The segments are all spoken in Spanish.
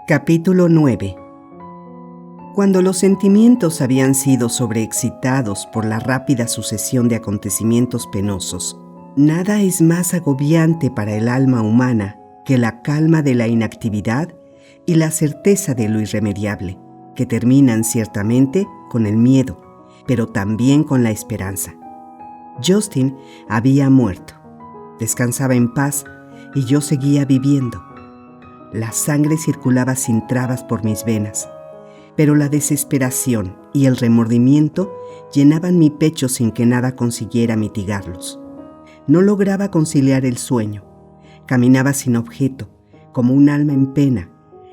Capítulo 9. Cuando los sentimientos habían sido sobreexcitados por la rápida sucesión de acontecimientos penosos, nada es más agobiante para el alma humana que la calma de la inactividad y la certeza de lo irremediable, que terminan ciertamente con el miedo, pero también con la esperanza. Justin había muerto, descansaba en paz y yo seguía viviendo. La sangre circulaba sin trabas por mis venas, pero la desesperación y el remordimiento llenaban mi pecho sin que nada consiguiera mitigarlos. No lograba conciliar el sueño. Caminaba sin objeto, como un alma en pena,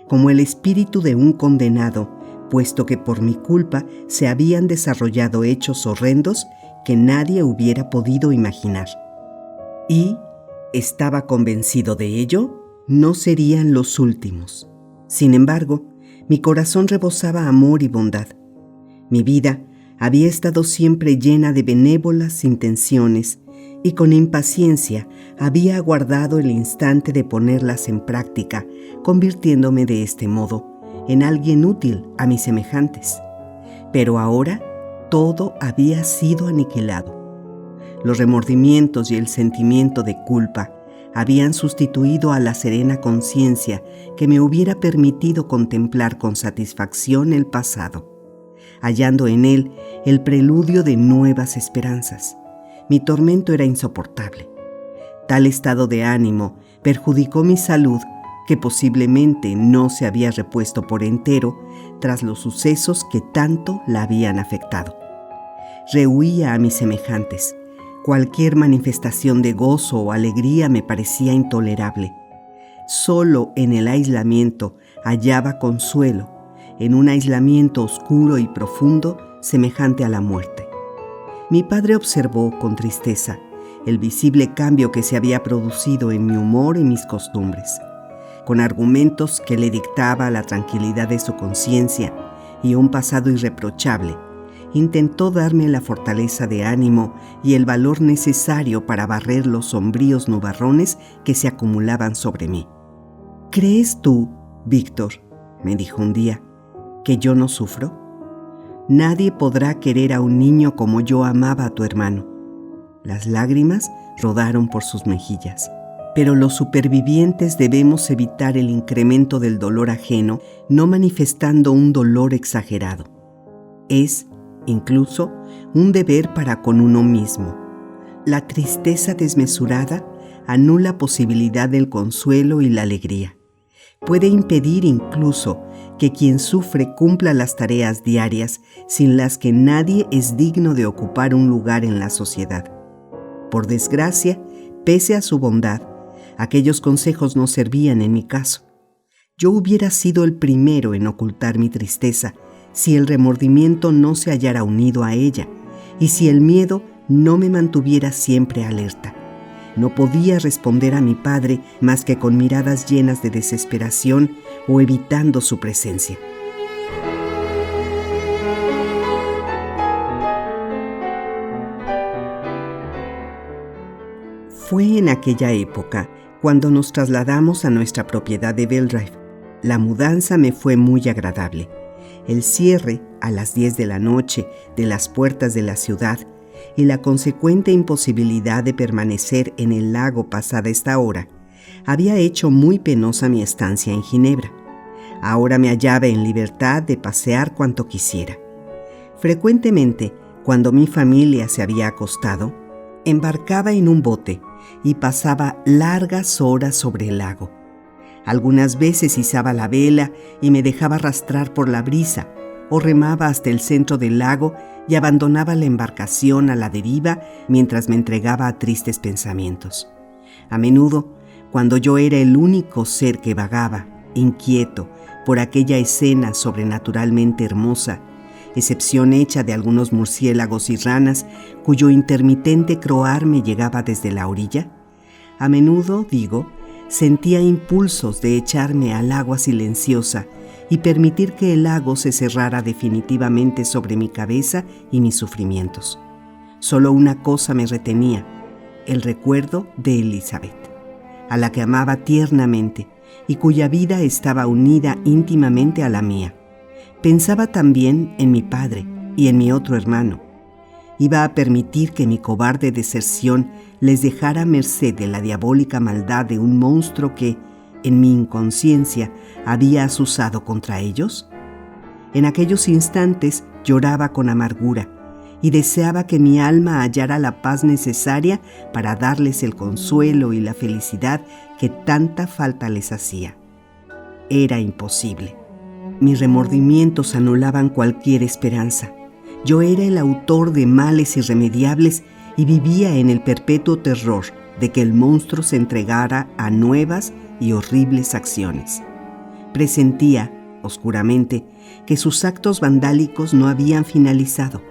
como el espíritu de un condenado, puesto que por mi culpa se habían desarrollado hechos horrendos que nadie hubiera podido imaginar. Y, estaba convencido de ello, no serían los últimos. Sin embargo, mi corazón rebosaba amor y bondad. Mi vida había estado siempre llena de benévolas intenciones y con impaciencia había aguardado el instante de ponerlas en práctica, convirtiéndome de este modo en alguien útil a mis semejantes. Pero ahora todo había sido aniquilado. Los remordimientos y el sentimiento de culpa habían sustituido a la serena conciencia que me hubiera permitido contemplar con satisfacción el pasado, hallando en él el preludio de nuevas esperanzas. Mi tormento era insoportable. Tal estado de ánimo perjudicó mi salud, que posiblemente no se había repuesto por entero tras los sucesos que tanto la habían afectado. Rehuía a mis semejantes. Cualquier manifestación de gozo o alegría me parecía intolerable. Solo en el aislamiento hallaba consuelo, en un aislamiento oscuro y profundo semejante a la muerte. Mi padre observó con tristeza el visible cambio que se había producido en mi humor y mis costumbres. Con argumentos que le dictaba la tranquilidad de su conciencia y un pasado irreprochable, intentó darme la fortaleza de ánimo y el valor necesario para barrer los sombríos nubarrones que se acumulaban sobre mí. ¿Crees tú, Víctor, me dijo un día, que yo no sufro? Nadie podrá querer a un niño como yo amaba a tu hermano. Las lágrimas rodaron por sus mejillas. Pero los supervivientes debemos evitar el incremento del dolor ajeno, no manifestando un dolor exagerado. Es incluso un deber para con uno mismo. La tristeza desmesurada anula posibilidad del consuelo y la alegría. Puede impedir incluso que quien sufre cumpla las tareas diarias sin las que nadie es digno de ocupar un lugar en la sociedad. Por desgracia, pese a su bondad, aquellos consejos no servían en mi caso. Yo hubiera sido el primero en ocultar mi tristeza si el remordimiento no se hallara unido a ella y si el miedo no me mantuviera siempre alerta. No podía responder a mi padre más que con miradas llenas de desesperación o evitando su presencia. Fue en aquella época cuando nos trasladamos a nuestra propiedad de Belrive. La mudanza me fue muy agradable. El cierre a las 10 de la noche de las puertas de la ciudad y la consecuente imposibilidad de permanecer en el lago pasada esta hora había hecho muy penosa mi estancia en Ginebra. Ahora me hallaba en libertad de pasear cuanto quisiera. Frecuentemente, cuando mi familia se había acostado, embarcaba en un bote y pasaba largas horas sobre el lago. Algunas veces izaba la vela y me dejaba arrastrar por la brisa, o remaba hasta el centro del lago y abandonaba la embarcación a la deriva mientras me entregaba a tristes pensamientos. A menudo, cuando yo era el único ser que vagaba, inquieto, por aquella escena sobrenaturalmente hermosa, excepción hecha de algunos murciélagos y ranas cuyo intermitente croar me llegaba desde la orilla, a menudo, sentía impulsos de echarme al agua silenciosa y permitir que el lago se cerrara definitivamente sobre mi cabeza y mis sufrimientos. Solo una cosa me retenía, el recuerdo de Elizabeth, a la que amaba tiernamente y cuya vida estaba unida íntimamente a la mía. Pensaba también en mi padre y en mi otro hermano. Iba a permitir que mi cobarde deserción les dejara a merced de la diabólica maldad de un monstruo que, en mi inconsciencia, había azuzado contra ellos. En aquellos instantes lloraba con amargura y deseaba que mi alma hallara la paz necesaria para darles el consuelo y la felicidad que tanta falta les hacía. Era imposible. Mis remordimientos anulaban cualquier esperanza. Yo era el autor de males irremediables y vivía en el perpetuo terror de que el monstruo se entregara a nuevas y horribles acciones. Presentía, oscuramente, que sus actos vandálicos no habían finalizado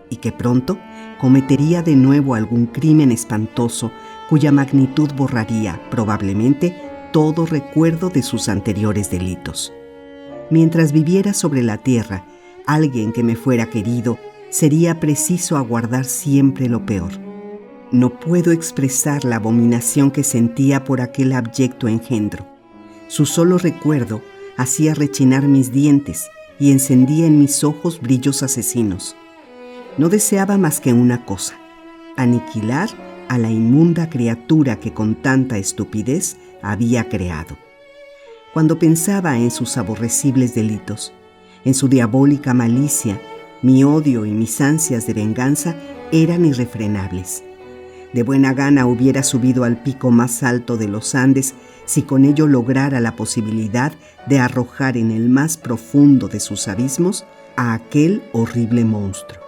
y que pronto cometería de nuevo algún crimen espantoso cuya magnitud borraría, probablemente, todo recuerdo de sus anteriores delitos. Mientras viviera sobre la tierra, alguien que me fuera querido, sería preciso aguardar siempre lo peor. No puedo expresar la abominación que sentía por aquel abyecto engendro. Su solo recuerdo hacía rechinar mis dientes y encendía en mis ojos brillos asesinos. No deseaba más que una cosa: aniquilar a la inmunda criatura que con tanta estupidez había creado. Cuando pensaba en sus aborrecibles delitos, en su diabólica malicia, mi odio y mis ansias de venganza eran irrefrenables. De buena gana hubiera subido al pico más alto de los Andes si con ello lograra la posibilidad de arrojar en el más profundo de sus abismos a aquel horrible monstruo.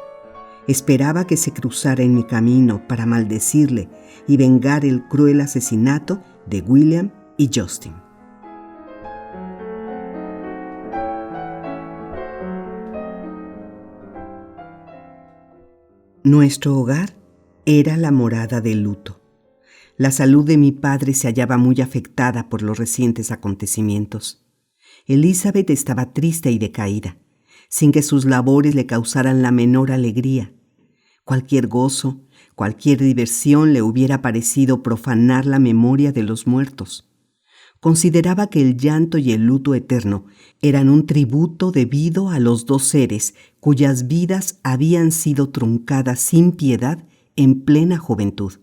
Esperaba que se cruzara en mi camino para maldecirle y vengar el cruel asesinato de William y Justin. Nuestro hogar era la morada del luto. La salud de mi padre se hallaba muy afectada por los recientes acontecimientos. Elizabeth estaba triste y decaída, sin que sus labores le causaran la menor alegría. Cualquier gozo, cualquier diversión le hubiera parecido profanar la memoria de los muertos. Consideraba que el llanto y el luto eterno eran un tributo debido a los dos seres cuyas vidas habían sido truncadas sin piedad en plena juventud.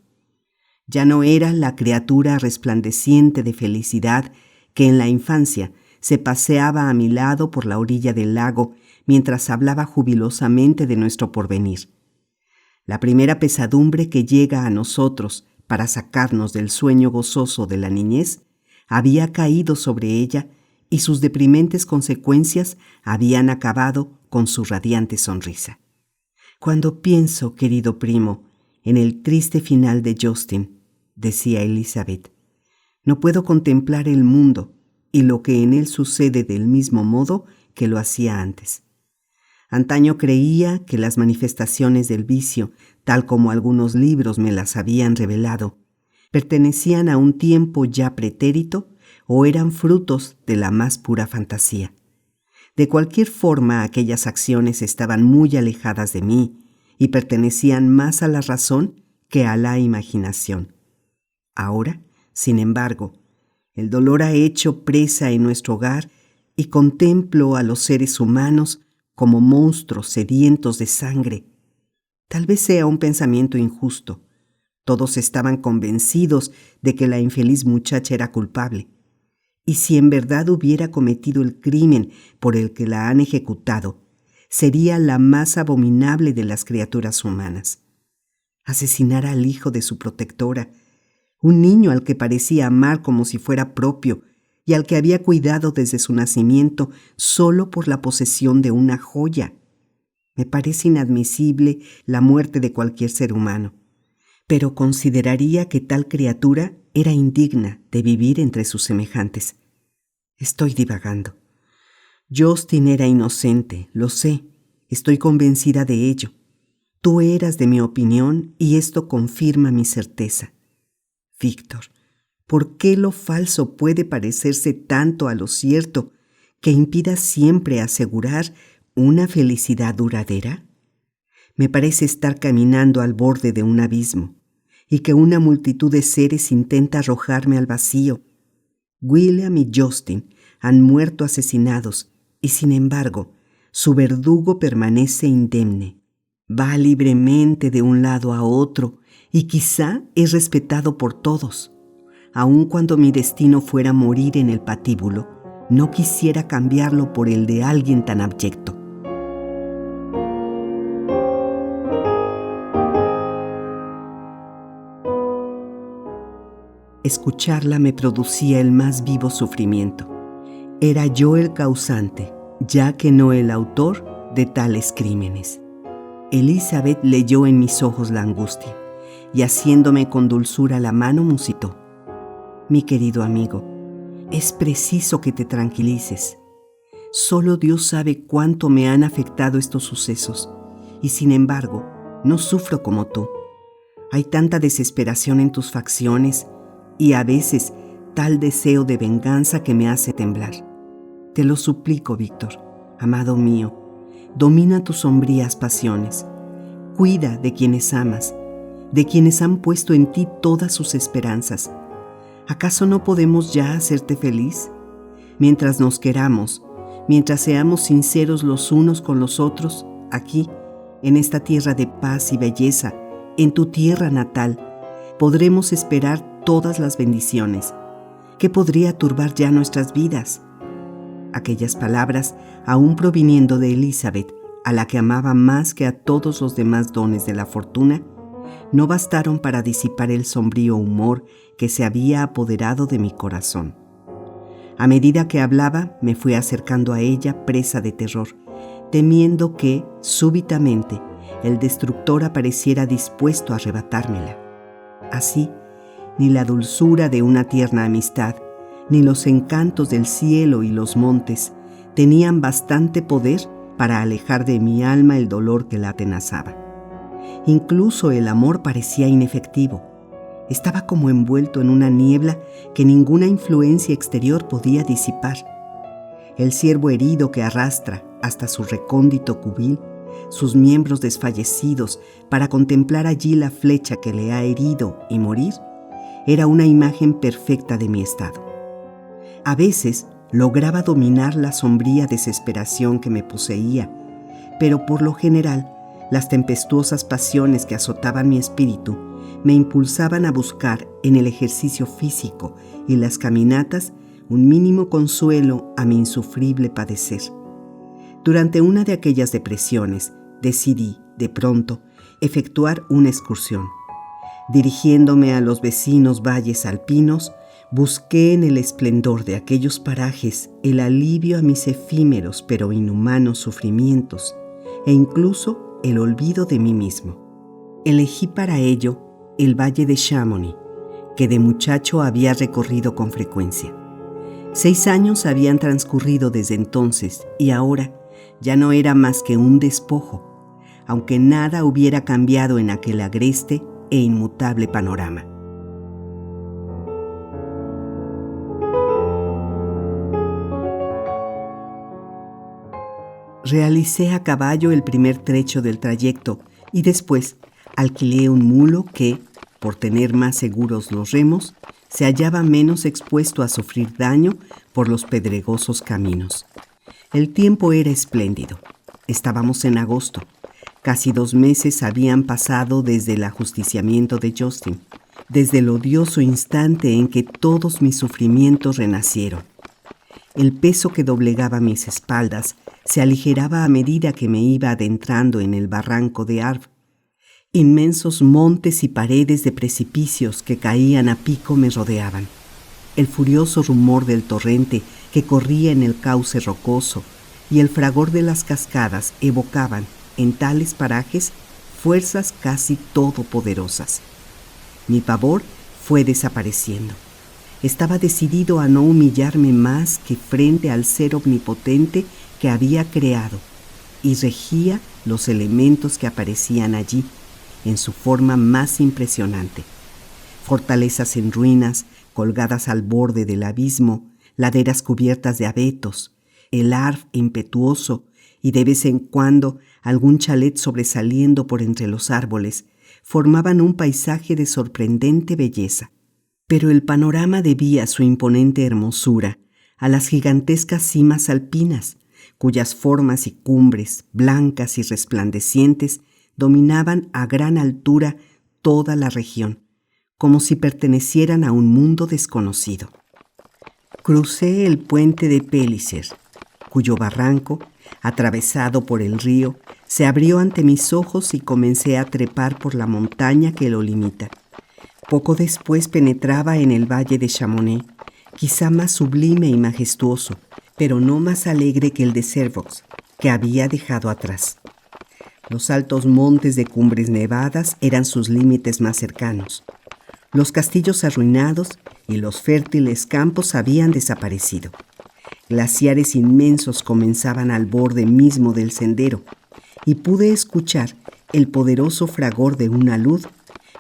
Ya no era la criatura resplandeciente de felicidad que en la infancia se paseaba a mi lado por la orilla del lago mientras hablaba jubilosamente de nuestro porvenir. La primera pesadumbre que llega a nosotros para sacarnos del sueño gozoso de la niñez había caído sobre ella y sus deprimentes consecuencias habían acabado con su radiante sonrisa. Cuando pienso, querido primo, en el triste final de Justin, decía Elizabeth, no puedo contemplar el mundo y lo que en él sucede del mismo modo que lo hacía antes. Antaño creía que las manifestaciones del vicio, tal como algunos libros me las habían revelado, pertenecían a un tiempo ya pretérito o eran frutos de la más pura fantasía. De cualquier forma, aquellas acciones estaban muy alejadas de mí y pertenecían más a la razón que a la imaginación. Ahora, sin embargo, el dolor ha hecho presa en nuestro hogar y contemplo a los seres humanos como monstruos sedientos de sangre. Tal vez sea un pensamiento injusto. Todos estaban convencidos de que la infeliz muchacha era culpable. Y si en verdad hubiera cometido el crimen por el que la han ejecutado, sería la más abominable de las criaturas humanas. Asesinar al hijo de su protectora, un niño al que parecía amar como si fuera propio y al que había cuidado desde su nacimiento solo por la posesión de una joya. Me parece inadmisible la muerte de cualquier ser humano, pero consideraría que tal criatura era indigna de vivir entre sus semejantes. Estoy divagando. Justin era inocente, lo sé, estoy convencida de ello. Tú eras de mi opinión y esto confirma mi certeza. Víctor, ¿por qué lo falso puede parecerse tanto a lo cierto que impida siempre asegurar una felicidad duradera? Me parece estar caminando al borde de un abismo y que una multitud de seres intenta arrojarme al vacío. William y Justin han muerto asesinados y, sin embargo, su verdugo permanece indemne. Va libremente de un lado a otro y quizá es respetado por todos. Aun cuando mi destino fuera morir en el patíbulo, no quisiera cambiarlo por el de alguien tan abyecto. Escucharla me producía el más vivo sufrimiento. Era yo el causante, ya que no el autor de tales crímenes. Elizabeth leyó en mis ojos la angustia y, haciéndome con dulzura la mano, musitó: «Mi querido amigo, es preciso que te tranquilices. Solo Dios sabe cuánto me han afectado estos sucesos y, sin embargo, no sufro como tú. Hay tanta desesperación en tus facciones y a veces tal deseo de venganza que me hace temblar. Te lo suplico, Víctor, amado mío, domina tus sombrías pasiones. Cuida de quienes amas, de quienes han puesto en ti todas sus esperanzas. ¿Acaso no podemos ya hacerte feliz? Mientras nos queramos, mientras seamos sinceros los unos con los otros, aquí, en esta tierra de paz y belleza, en tu tierra natal, podremos esperar todas las bendiciones. ¿Qué podría turbar ya nuestras vidas?». Aquellas palabras, aún proviniendo de Elizabeth, a la que amaba más que a todos los demás dones de la fortuna, no bastaron para disipar el sombrío humor que se había apoderado de mi corazón. A medida que hablaba, me fui acercando a ella presa de terror, temiendo que, súbitamente, el destructor apareciera dispuesto a arrebatármela. Así, ni la dulzura de una tierna amistad, ni los encantos del cielo y los montes tenían bastante poder para alejar de mi alma el dolor que la atenazaba. Incluso el amor parecía inefectivo. Estaba como envuelto en una niebla que ninguna influencia exterior podía disipar. El ciervo herido que arrastra hasta su recóndito cubil sus miembros desfallecidos para contemplar allí la flecha que le ha herido y morir, era una imagen perfecta de mi estado. A veces lograba dominar la sombría desesperación que me poseía, pero por lo general las tempestuosas pasiones que azotaban mi espíritu me impulsaban a buscar en el ejercicio físico y las caminatas un mínimo consuelo a mi insufrible padecer. Durante una de aquellas depresiones decidí, de pronto, efectuar una excursión. Dirigiéndome a los vecinos valles alpinos, busqué en el esplendor de aquellos parajes el alivio a mis efímeros pero inhumanos sufrimientos e incluso el olvido de mí mismo. Elegí para ello el valle de Chamonix, que de muchacho había recorrido con frecuencia. 6 años habían transcurrido desde entonces y ahora ya no era más que un despojo, aunque nada hubiera cambiado en aquel agreste e inmutable panorama. Realicé a caballo el primer trecho del trayecto y después alquilé un mulo que, por tener más seguros los remos, se hallaba menos expuesto a sufrir daño por los pedregosos caminos. El tiempo era espléndido. Estábamos en agosto. Casi 2 meses habían pasado desde el ajusticiamiento de Justin, desde el odioso instante en que todos mis sufrimientos renacieron. El peso que doblegaba mis espaldas se aligeraba a medida que me iba adentrando en el barranco de Arve. Inmensos montes y paredes de precipicios que caían a pico me rodeaban. El furioso rumor del torrente que corría en el cauce rocoso y el fragor de las cascadas evocaban, en tales parajes, fuerzas casi todopoderosas. Mi pavor fue desapareciendo. Estaba decidido a no humillarme más que frente al ser omnipotente que había creado y regía los elementos que aparecían allí en su forma más impresionante. Fortalezas en ruinas, colgadas al borde del abismo, laderas cubiertas de abetos, el Arve impetuoso y de vez en cuando algún chalet sobresaliendo por entre los árboles, formaban un paisaje de sorprendente belleza. Pero el panorama debía su imponente hermosura a las gigantescas cimas alpinas, cuyas formas y cumbres, blancas y resplandecientes, dominaban a gran altura toda la región, como si pertenecieran a un mundo desconocido. Crucé el puente de Pélicer, cuyo barranco, atravesado por el río, se abrió ante mis ojos y comencé a trepar por la montaña que lo limita. Poco después penetraba en el valle de Chamonix, quizá más sublime y majestuoso, pero no más alegre que el de Servox, que había dejado atrás. Los altos montes de cumbres nevadas eran sus límites más cercanos. Los castillos arruinados y los fértiles campos habían desaparecido. Glaciares inmensos comenzaban al borde mismo del sendero, y pude escuchar el poderoso fragor de una luz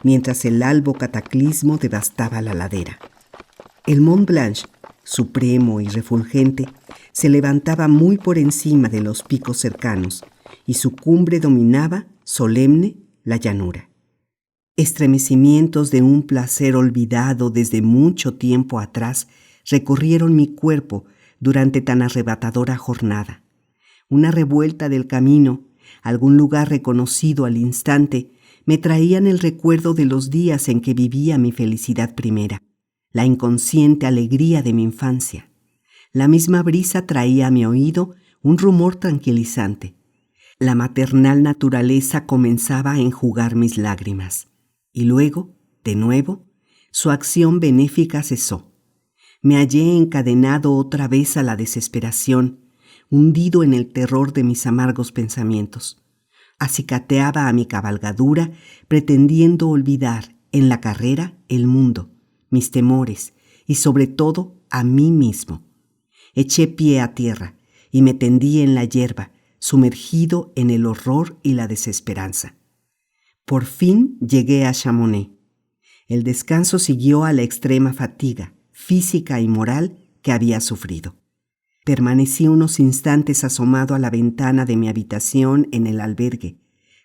mientras el albo cataclismo devastaba la ladera. El Mont Blanc, supremo y refulgente, se levantaba muy por encima de los picos cercanos, y su cumbre dominaba, solemne, la llanura. Estremecimientos de un placer olvidado desde mucho tiempo atrás recorrieron mi cuerpo durante tan arrebatadora jornada. Una revuelta del camino, algún lugar reconocido al instante, me traían el recuerdo de los días en que vivía mi felicidad primera, la inconsciente alegría de mi infancia. La misma brisa traía a mi oído un rumor tranquilizante. La maternal naturaleza comenzaba a enjugar mis lágrimas. Y luego, de nuevo, su acción benéfica cesó. Me hallé encadenado otra vez a la desesperación, hundido en el terror de mis amargos pensamientos. Acicateaba a mi cabalgadura, pretendiendo olvidar en la carrera el mundo, mis temores y sobre todo a mí mismo. Eché pie a tierra y me tendí en la hierba, sumergido en el horror y la desesperanza. Por fin llegué a Chamonix. El descanso siguió a la extrema fatiga, física y moral, que había sufrido. Permanecí unos instantes asomado a la ventana de mi habitación en el albergue,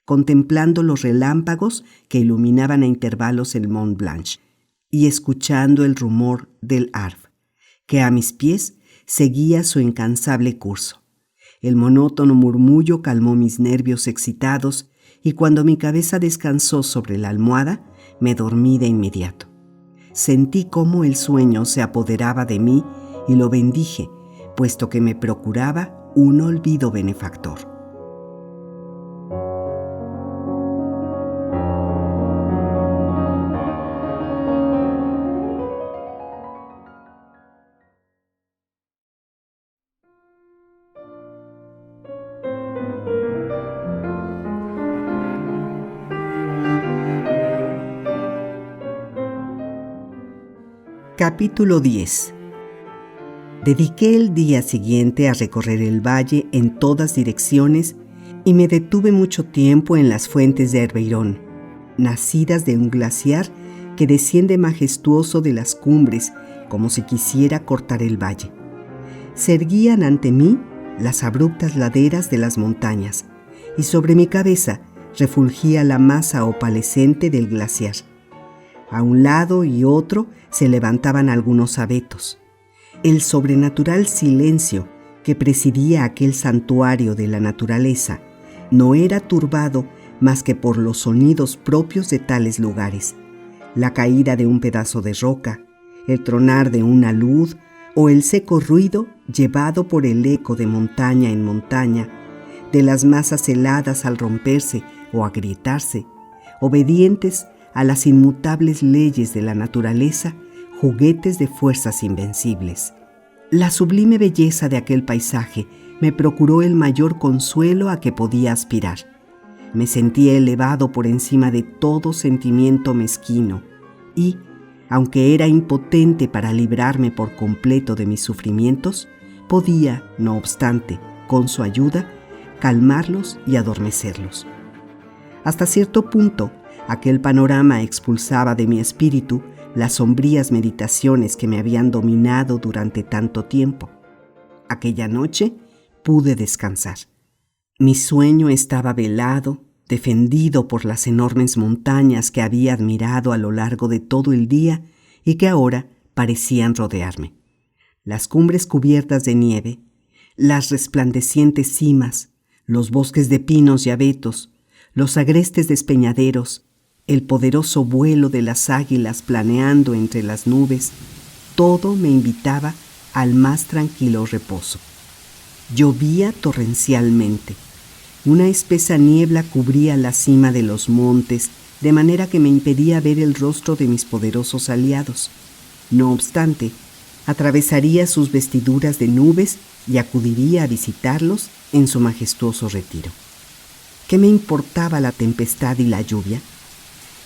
contemplando los relámpagos que iluminaban a intervalos el Mont Blanc y escuchando el rumor del Arve, que a mis pies seguía su incansable curso. El monótono murmullo calmó mis nervios excitados y cuando mi cabeza descansó sobre la almohada, me dormí de inmediato. Sentí cómo el sueño se apoderaba de mí y lo bendije, puesto que me procuraba un olvido benefactor. Capítulo 10. Dediqué el día siguiente a recorrer el valle en todas direcciones y me detuve mucho tiempo en las fuentes de Herbeirón, nacidas de un glaciar que desciende majestuoso de las cumbres como si quisiera cortar el valle. Se erguían ante mí las abruptas laderas de las montañas y sobre mi cabeza refulgía la masa opalescente del glaciar. A un lado y otro se levantaban algunos abetos. El sobrenatural silencio que presidía aquel santuario de la naturaleza no era turbado más que por los sonidos propios de tales lugares: la caída de un pedazo de roca, el tronar de una luz o el seco ruido llevado por el eco de montaña en montaña, de las masas heladas al romperse o agrietarse, obedientes a las inmutables leyes de la naturaleza, juguetes de fuerzas invencibles. La sublime belleza de aquel paisaje me procuró el mayor consuelo a que podía aspirar. Me sentía elevado por encima de todo sentimiento mezquino y, aunque era impotente para librarme por completo de mis sufrimientos, podía, no obstante, con su ayuda, calmarlos y adormecerlos. Hasta cierto punto, aquel panorama expulsaba de mi espíritu las sombrías meditaciones que me habían dominado durante tanto tiempo. Aquella noche pude descansar. Mi sueño estaba velado, defendido por las enormes montañas que había admirado a lo largo de todo el día y que ahora parecían rodearme. Las cumbres cubiertas de nieve, las resplandecientes cimas, los bosques de pinos y abetos, los agrestes despeñaderos, el poderoso vuelo de las águilas planeando entre las nubes, todo me invitaba al más tranquilo reposo. Llovía torrencialmente. Una espesa niebla cubría la cima de los montes, de manera que me impedía ver el rostro de mis poderosos aliados. No obstante, atravesaría sus vestiduras de nubes y acudiría a visitarlos en su majestuoso retiro. ¿Qué me importaba la tempestad y la lluvia?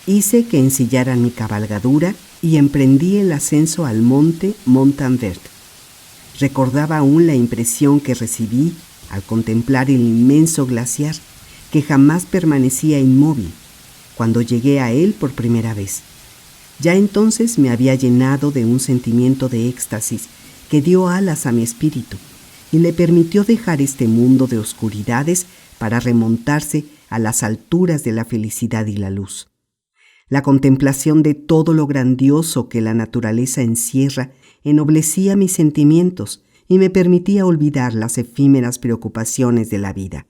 Hice que ensillaran mi cabalgadura y emprendí el ascenso al monte Montanvert. Recordaba aún la impresión que recibí al contemplar el inmenso glaciar que jamás permanecía inmóvil cuando llegué a él por primera vez. Ya entonces me había llenado de un sentimiento de éxtasis que dio alas a mi espíritu y le permitió dejar este mundo de oscuridades para remontarse a las alturas de la felicidad y la luz. La contemplación de todo lo grandioso que la naturaleza encierra ennoblecía mis sentimientos y me permitía olvidar las efímeras preocupaciones de la vida.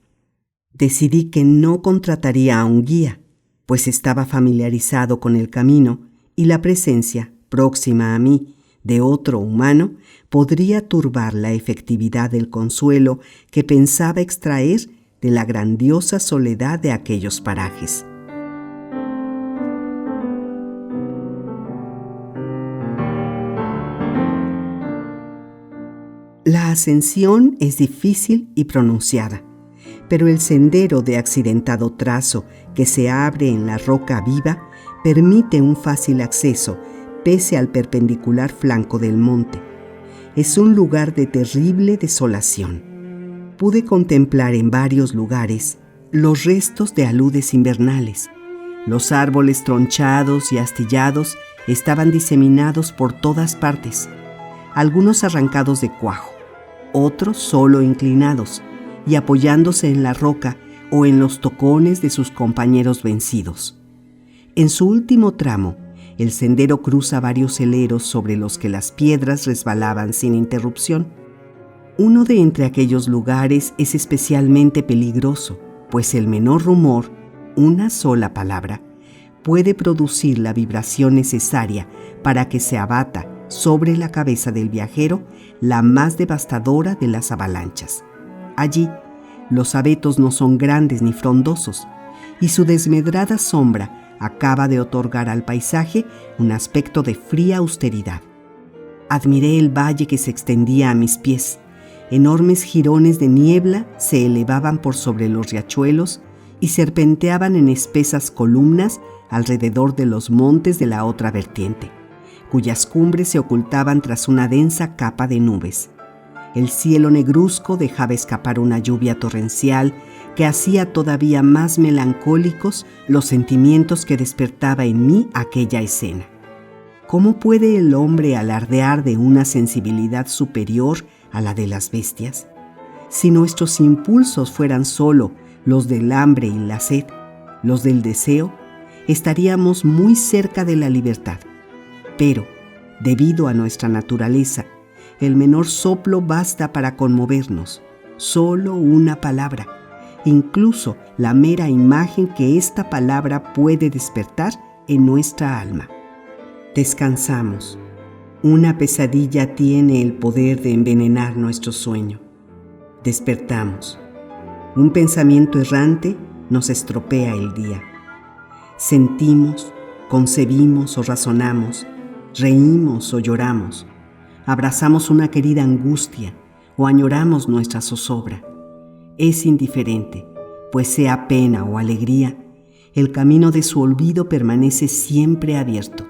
Decidí que no contrataría a un guía, pues estaba familiarizado con el camino y la presencia, próxima a mí, de otro humano podría turbar la efectividad del consuelo que pensaba extraer de la grandiosa soledad de aquellos parajes. La ascensión es difícil y pronunciada, pero el sendero de accidentado trazo que se abre en la roca viva permite un fácil acceso pese al perpendicular flanco del monte. Es un lugar de terrible desolación. Pude contemplar en varios lugares los restos de aludes invernales. Los árboles tronchados y astillados estaban diseminados por todas partes, algunos arrancados de cuajo, otros solo inclinados y apoyándose en la roca o en los tocones de sus compañeros vencidos. En su último tramo, el sendero cruza varios heleros sobre los que las piedras resbalaban sin interrupción. Uno de entre aquellos lugares es especialmente peligroso, pues el menor rumor, una sola palabra, puede producir la vibración necesaria para que se abata sobre la cabeza del viajero la más devastadora de las avalanchas. Allí, los abetos no son grandes ni frondosos, y su desmedrada sombra acaba de otorgar al paisaje un aspecto de fría austeridad. Admiré el valle que se extendía a mis pies. Enormes jirones de niebla se elevaban por sobre los riachuelos y serpenteaban en espesas columnas alrededor de los montes de la otra vertiente, cuyas cumbres se ocultaban tras una densa capa de nubes. El cielo negruzco dejaba escapar una lluvia torrencial que hacía todavía más melancólicos los sentimientos que despertaba en mí aquella escena. ¿Cómo puede el hombre alardear de una sensibilidad superior a la de las bestias? Si nuestros impulsos fueran solo los del hambre y la sed, los del deseo, estaríamos muy cerca de la libertad. Pero, debido a nuestra naturaleza, el menor soplo basta para conmovernos, solo una palabra, incluso la mera imagen que esta palabra puede despertar en nuestra alma. Descansamos. Una pesadilla tiene el poder de envenenar nuestro sueño. Despertamos. Un pensamiento errante nos estropea el día. Sentimos, concebimos o razonamos, reímos o lloramos, abrazamos una querida angustia o añoramos nuestra zozobra. Es indiferente, pues sea pena o alegría, el camino de su olvido permanece siempre abierto.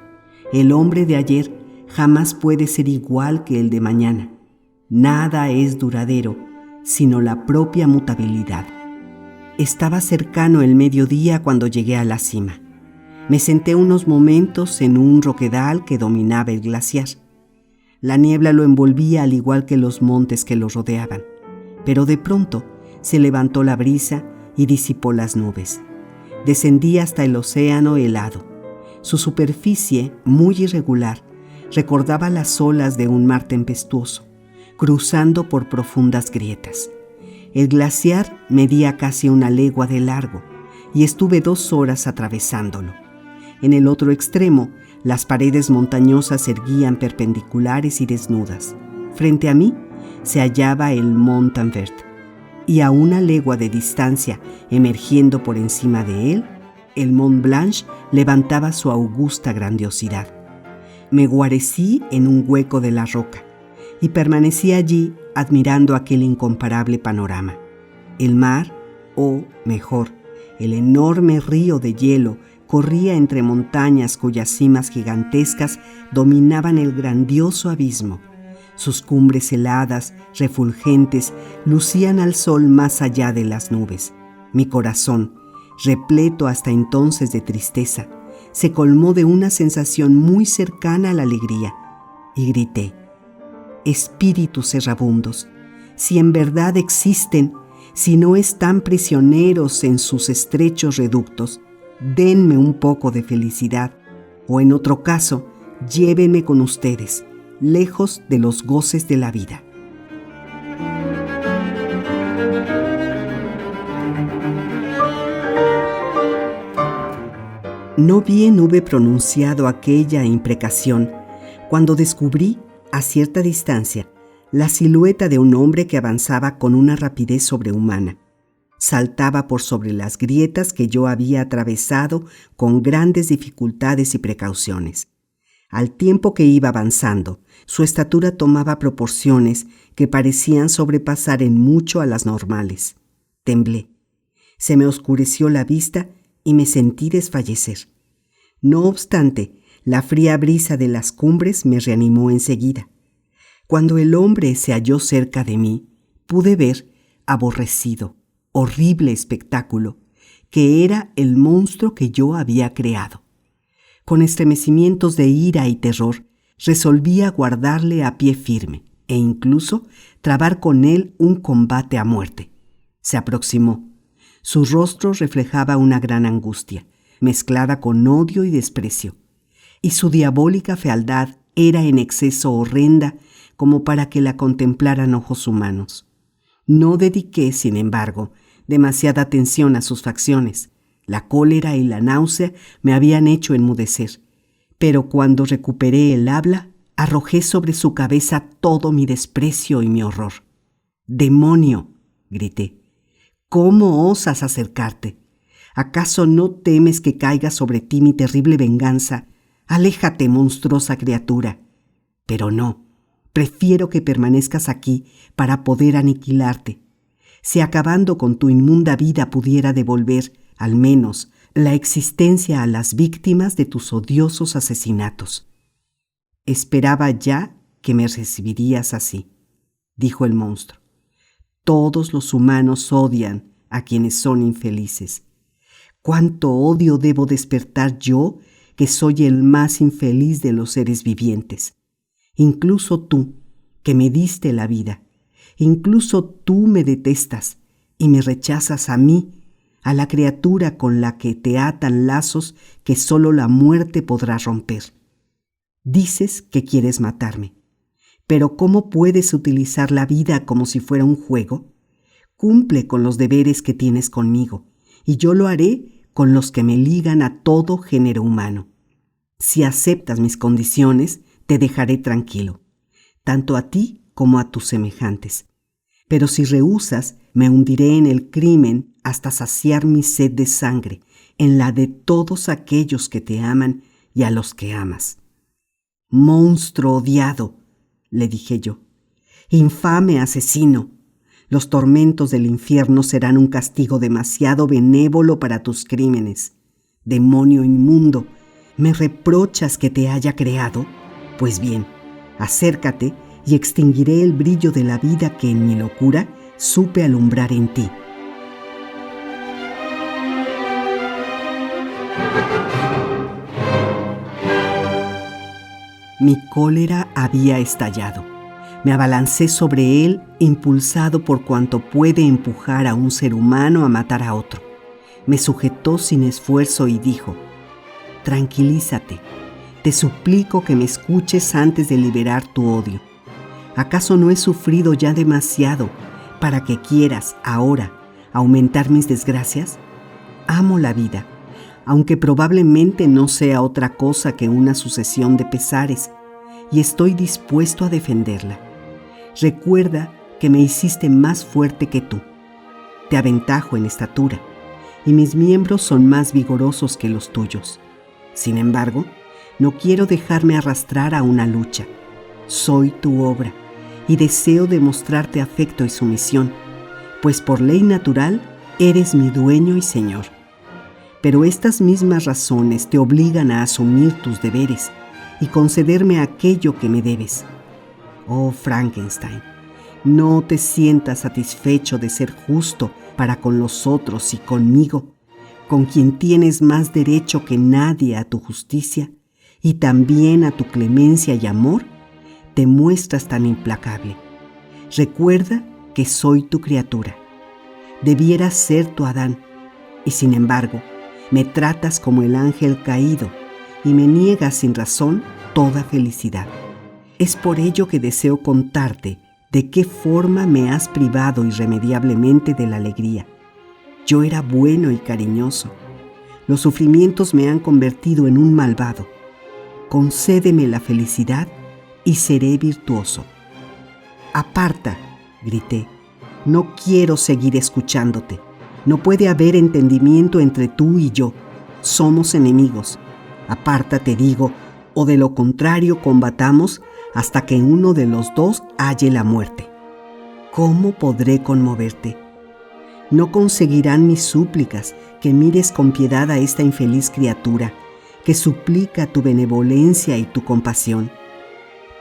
El hombre de ayer jamás puede ser igual que el de mañana. Nada es duradero, sino la propia mutabilidad. Estaba cercano el mediodía cuando llegué a la cima. Me senté unos momentos en un roquedal que dominaba el glaciar. La niebla lo envolvía al igual que los montes que lo rodeaban, pero de pronto se levantó la brisa y disipó las nubes. Descendí hasta el océano helado. Su superficie, muy irregular, recordaba las olas de un mar tempestuoso, cruzando por profundas grietas. El glaciar medía casi 1 legua de largo y estuve 2 horas atravesándolo. En el otro extremo, las paredes montañosas se erguían perpendiculares y desnudas. Frente a mí se hallaba el Montanvert, y a 1 legua de distancia, emergiendo por encima de él, el Mont Blanc levantaba su augusta grandiosidad. Me guarecí en un hueco de la roca y permanecí allí admirando aquel incomparable panorama. El mar, o mejor, el enorme río de hielo, corría entre montañas cuyas cimas gigantescas dominaban el grandioso abismo. Sus cumbres heladas, refulgentes, lucían al sol más allá de las nubes. Mi corazón, repleto hasta entonces de tristeza, se colmó de una sensación muy cercana a la alegría, y grité: espíritus errabundos, si en verdad existen, si no están prisioneros en sus estrechos reductos, denme un poco de felicidad, o en otro caso, llévenme con ustedes, lejos de los goces de la vida. No bien hube pronunciado aquella imprecación cuando descubrí, a cierta distancia, la silueta de un hombre que avanzaba con una rapidez sobrehumana. Saltaba por sobre las grietas que yo había atravesado con grandes dificultades y precauciones. Al tiempo que iba avanzando, su estatura tomaba proporciones que parecían sobrepasar en mucho a las normales. Temblé. Se me oscureció la vista y me sentí desfallecer. No obstante, la fría brisa de las cumbres me reanimó enseguida. Cuando el hombre se halló cerca de mí, pude ver, aborrecido, horrible espectáculo, que era el monstruo que yo había creado. Con estremecimientos de ira y terror, resolví aguardarle a pie firme e incluso trabar con él un combate a muerte. Se aproximó. Su rostro reflejaba una gran angustia, mezclada con odio y desprecio, y su diabólica fealdad era en exceso horrenda como para que la contemplaran ojos humanos. No dediqué, sin embargo, demasiada atención a sus facciones. La cólera y la náusea me habían hecho enmudecer, pero cuando recuperé el habla, arrojé sobre su cabeza todo mi desprecio y mi horror. «¡Demonio!», grité. «¿Cómo osas acercarte? ¿Acaso no temes que caiga sobre ti mi terrible venganza? Aléjate, monstruosa criatura». «Pero no, prefiero que permanezcas aquí para poder aniquilarte. Si acabando con tu inmunda vida pudiera devolver, al menos, la existencia a las víctimas de tus odiosos asesinatos». «Esperaba ya que me recibirías así», dijo el monstruo. «Todos los humanos odian a quienes son infelices. ¿Cuánto odio debo despertar yo, que soy el más infeliz de los seres vivientes? Incluso tú, que me diste la vida, incluso tú me detestas y me rechazas a mí, a la criatura con la que te atan lazos que solo la muerte podrá romper. Dices que quieres matarme, pero ¿cómo puedes utilizar la vida como si fuera un juego? Cumple con los deberes que tienes conmigo, y yo lo haré con los que me ligan a todo género humano. Si aceptas mis condiciones, te dejaré tranquilo, tanto a ti como a tus semejantes. Pero si rehusas, me hundiré en el crimen hasta saciar mi sed de sangre, en la de todos aquellos que te aman y a los que amas». «Monstruo odiado», le dije yo, «infame asesino, los tormentos del infierno serán un castigo demasiado benévolo para tus crímenes. Demonio inmundo, ¿me reprochas que te haya creado? Pues bien, acércate y extinguiré el brillo de la vida que en mi locura supe alumbrar en ti». Mi cólera había estallado. Me abalancé sobre él, impulsado por cuanto puede empujar a un ser humano a matar a otro. Me sujetó sin esfuerzo y dijo: «Tranquilízate. Te suplico que me escuches antes de liberar tu odio. ¿Acaso no he sufrido ya demasiado para que quieras, ahora, aumentar mis desgracias? Amo la vida, aunque probablemente no sea otra cosa que una sucesión de pesares, y estoy dispuesto a defenderla. Recuerda que me hiciste más fuerte que tú. Te aventajo en estatura, y mis miembros son más vigorosos que los tuyos. Sin embargo, no quiero dejarme arrastrar a una lucha. Soy tu obra, y deseo demostrarte afecto y sumisión, pues por ley natural eres mi dueño y señor. Pero estas mismas razones te obligan a asumir tus deberes y concederme aquello que me debes. Oh Frankenstein, no te sientas satisfecho de ser justo para con los otros y conmigo, con quien tienes más derecho que nadie a tu justicia y también a tu clemencia y amor. Te muestras tan implacable. Recuerda que soy tu criatura. Debieras ser tu Adán, y sin embargo, me tratas como el ángel caído y me niegas sin razón toda felicidad. Es por ello que deseo contarte de qué forma me has privado irremediablemente de la alegría. Yo era bueno y cariñoso. Los sufrimientos me han convertido en un malvado. Concédeme la felicidad y seré virtuoso. Aparta, grité. No quiero seguir escuchándote. No puede haber entendimiento entre tú y yo. Somos enemigos. Aparta, te digo, o de lo contrario combatamos hasta que uno de los dos halle la muerte. ¿Cómo podré conmoverte? No conseguirán mis súplicas que mires con piedad a esta infeliz criatura que suplica tu benevolencia y tu compasión.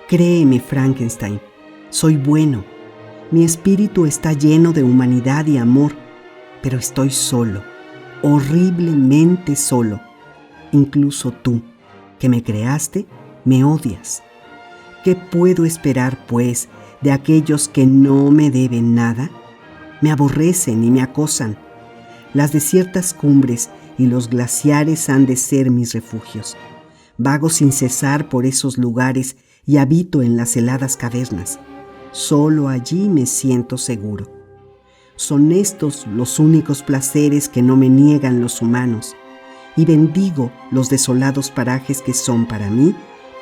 Créeme, Frankenstein, soy bueno. Mi espíritu está lleno de humanidad y amor, pero estoy solo, horriblemente solo. Incluso tú, que me creaste, me odias. ¿Qué puedo esperar, pues, de aquellos que no me deben nada? Me aborrecen y me acosan. Las desiertas cumbres y los glaciares han de ser mis refugios. Vago sin cesar por esos lugares y habito en las heladas cavernas. Solo allí me siento seguro. Son estos los únicos placeres que no me niegan los humanos, y bendigo los desolados parajes que son para mí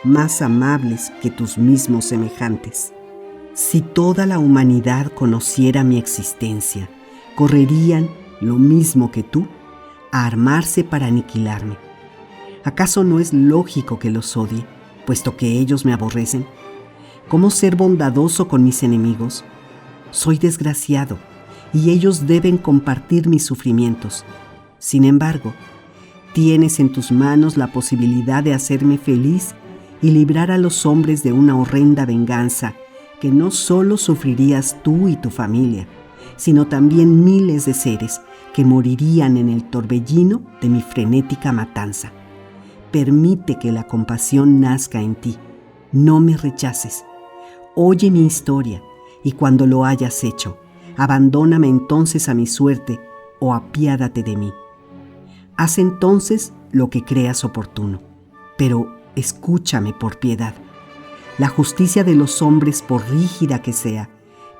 más amables que tus mismos semejantes. Si toda la humanidad conociera mi existencia, correrían, lo mismo que tú, a armarse para aniquilarme. ¿Acaso no es lógico que los odie, puesto que ellos me aborrecen? ¿Cómo ser bondadoso con mis enemigos? Soy desgraciado, y ellos deben compartir mis sufrimientos. Sin embargo, tienes en tus manos la posibilidad de hacerme feliz y librar a los hombres de una horrenda venganza que no solo sufrirías tú y tu familia, sino también miles de seres que morirían en el torbellino de mi frenética matanza. Permite que la compasión nazca en ti. No me rechaces. Oye mi historia, y cuando lo hayas hecho, abandóname entonces a mi suerte o apiádate de mí. Haz entonces lo que creas oportuno, pero escúchame por piedad. La justicia de los hombres, por rígida que sea,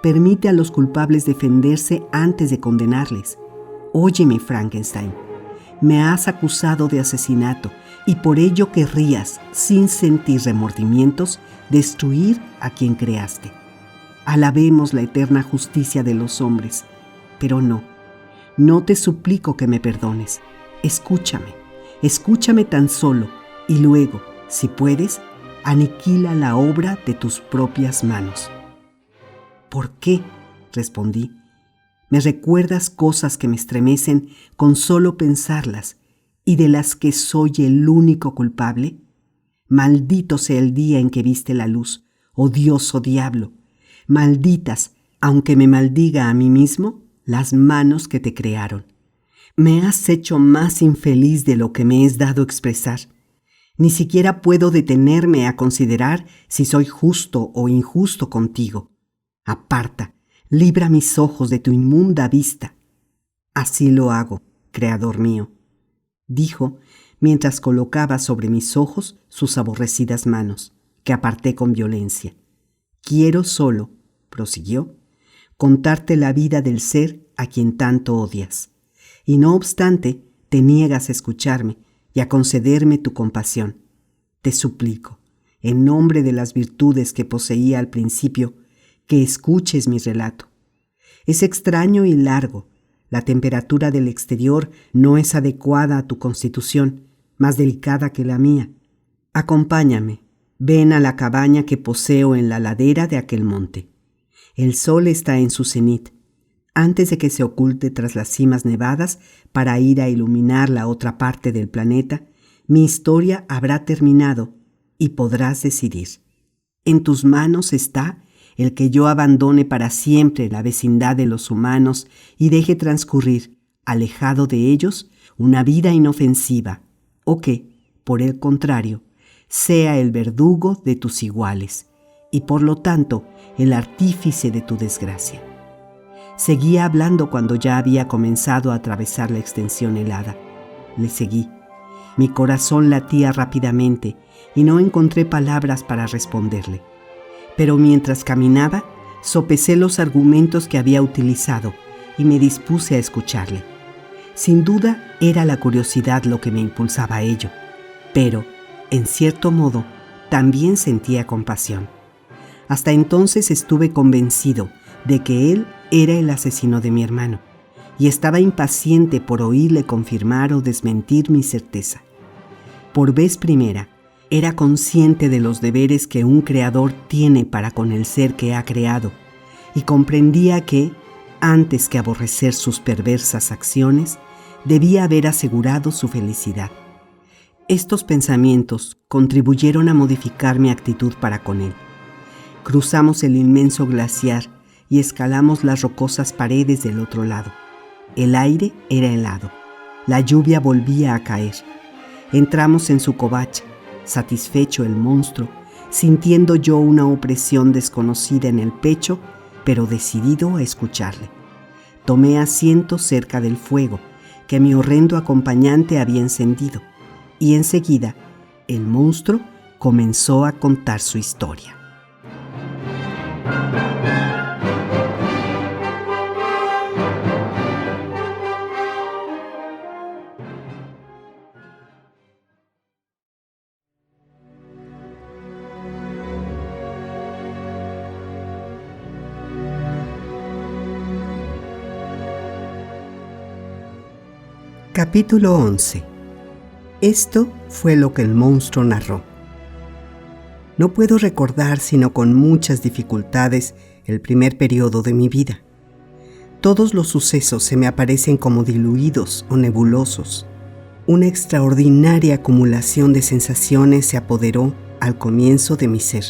permite a los culpables defenderse antes de condenarles. Óyeme, Frankenstein. Me has acusado de asesinato y por ello querrías, sin sentir remordimientos, destruir a quien creaste. Alabemos la eterna justicia de los hombres, pero no te suplico que me perdones. Escúchame tan solo y luego, si puedes, aniquila la obra de tus propias manos. ¿Por qué?, respondí. Me recuerdas cosas que me estremecen con solo pensarlas y de las que soy el único culpable. Maldito sea el día en que viste la luz, odioso diablo. Malditas, aunque me maldiga a mí mismo, las manos que te crearon. Me has hecho más infeliz de lo que me es dado expresar. Ni siquiera puedo detenerme a considerar si soy justo o injusto contigo. Aparta, libra mis ojos de tu inmunda vista. Así lo hago, Creador mío, dijo, mientras colocaba sobre mis ojos sus aborrecidas manos, que aparté con violencia. Quiero solo, prosiguió, contarte la vida del ser a quien tanto odias. Y no obstante, te niegas a escucharme y a concederme tu compasión. Te suplico, en nombre de las virtudes que poseía al principio, que escuches mi relato. Es extraño y largo. La temperatura del exterior no es adecuada a tu constitución, más delicada que la mía. Acompáñame, ven a la cabaña que poseo en la ladera de aquel monte. El sol está en su cenit, antes de que se oculte tras las cimas nevadas para ir a iluminar la otra parte del planeta. Mi historia habrá terminado y podrás decidir. En tus manos está el que yo abandone para siempre la vecindad de los humanos y deje transcurrir, alejado de ellos, una vida inofensiva, o que, por el contrario, sea el verdugo de tus iguales y, por lo tanto, el artífice de tu desgracia. Seguía hablando cuando ya había comenzado a atravesar la extensión helada. Le seguí. Mi corazón latía rápidamente y no encontré palabras para responderle. Pero mientras caminaba, sopesé los argumentos que había utilizado y me dispuse a escucharle. Sin duda, era la curiosidad lo que me impulsaba a ello, pero, en cierto modo, también sentía compasión. Hasta entonces estuve convencido de que él era el asesino de mi hermano, y estaba impaciente por oírle confirmar o desmentir mi certeza. Por vez primera, era consciente de los deberes que un creador tiene para con el ser que ha creado, y comprendía que, antes que aborrecer sus perversas acciones, debía haber asegurado su felicidad. Estos pensamientos contribuyeron a modificar mi actitud para con él. Cruzamos el inmenso glaciar y escalamos las rocosas paredes del otro lado. El aire era helado. La lluvia volvía a caer. Entramos en su covacha, satisfecho el monstruo, sintiendo yo una opresión desconocida en el pecho, pero decidido a escucharle. Tomé asiento cerca del fuego que mi horrendo acompañante había encendido, y enseguida el monstruo comenzó a contar su historia. Capítulo 11. Esto fue lo que el monstruo narró. No puedo recordar sino con muchas dificultades el primer periodo de mi vida. Todos los sucesos se me aparecen como diluidos o nebulosos. Una extraordinaria acumulación de sensaciones se apoderó al comienzo de mi ser.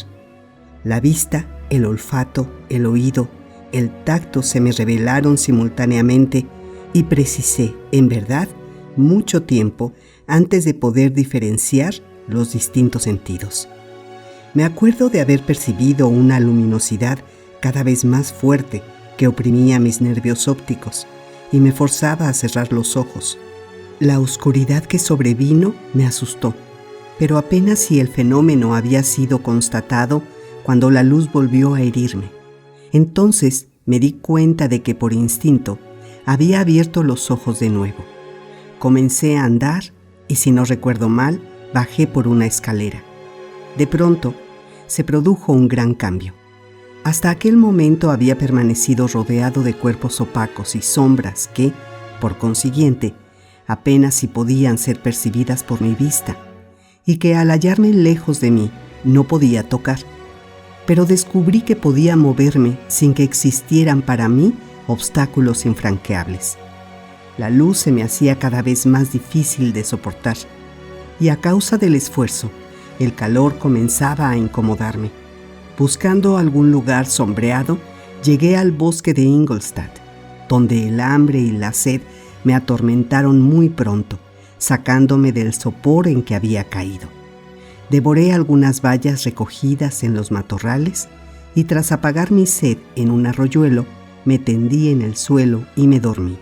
La vista, el olfato, el oído, el tacto se me revelaron simultáneamente y precisé, en verdad, mucho tiempo antes de poder diferenciar los distintos sentidos. Me acuerdo de haber percibido una luminosidad cada vez más fuerte que oprimía mis nervios ópticos y me forzaba a cerrar los ojos. La oscuridad que sobrevino me asustó, pero apenas si el fenómeno había sido constatado cuando la luz volvió a herirme. Entonces me di cuenta de que por instinto había abierto los ojos de nuevo. Comencé a andar y, si no recuerdo mal, bajé por una escalera. De pronto, se produjo un gran cambio. Hasta aquel momento había permanecido rodeado de cuerpos opacos y sombras que, por consiguiente, apenas si podían ser percibidas por mi vista, y que al hallarme lejos de mí no podía tocar. Pero descubrí que podía moverme sin que existieran para mí obstáculos infranqueables. La luz se me hacía cada vez más difícil de soportar, y a causa del esfuerzo, el calor comenzaba a incomodarme. Buscando algún lugar sombreado, llegué al bosque de Ingolstadt, donde el hambre y la sed me atormentaron muy pronto, sacándome del sopor en que había caído. Devoré algunas bayas recogidas en los matorrales y, tras apagar mi sed en un arroyuelo, me tendí en el suelo y me dormí.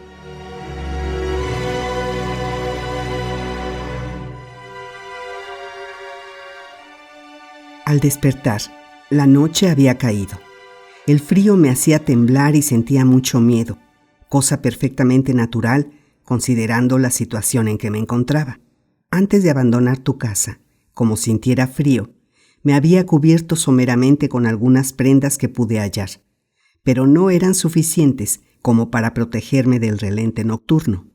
Al despertar, la noche había caído. El frío me hacía temblar y sentía mucho miedo, cosa perfectamente natural considerando la situación en que me encontraba. Antes de abandonar tu casa, como sintiera frío, me había cubierto someramente con algunas prendas que pude hallar, pero no eran suficientes como para protegerme del relente nocturno.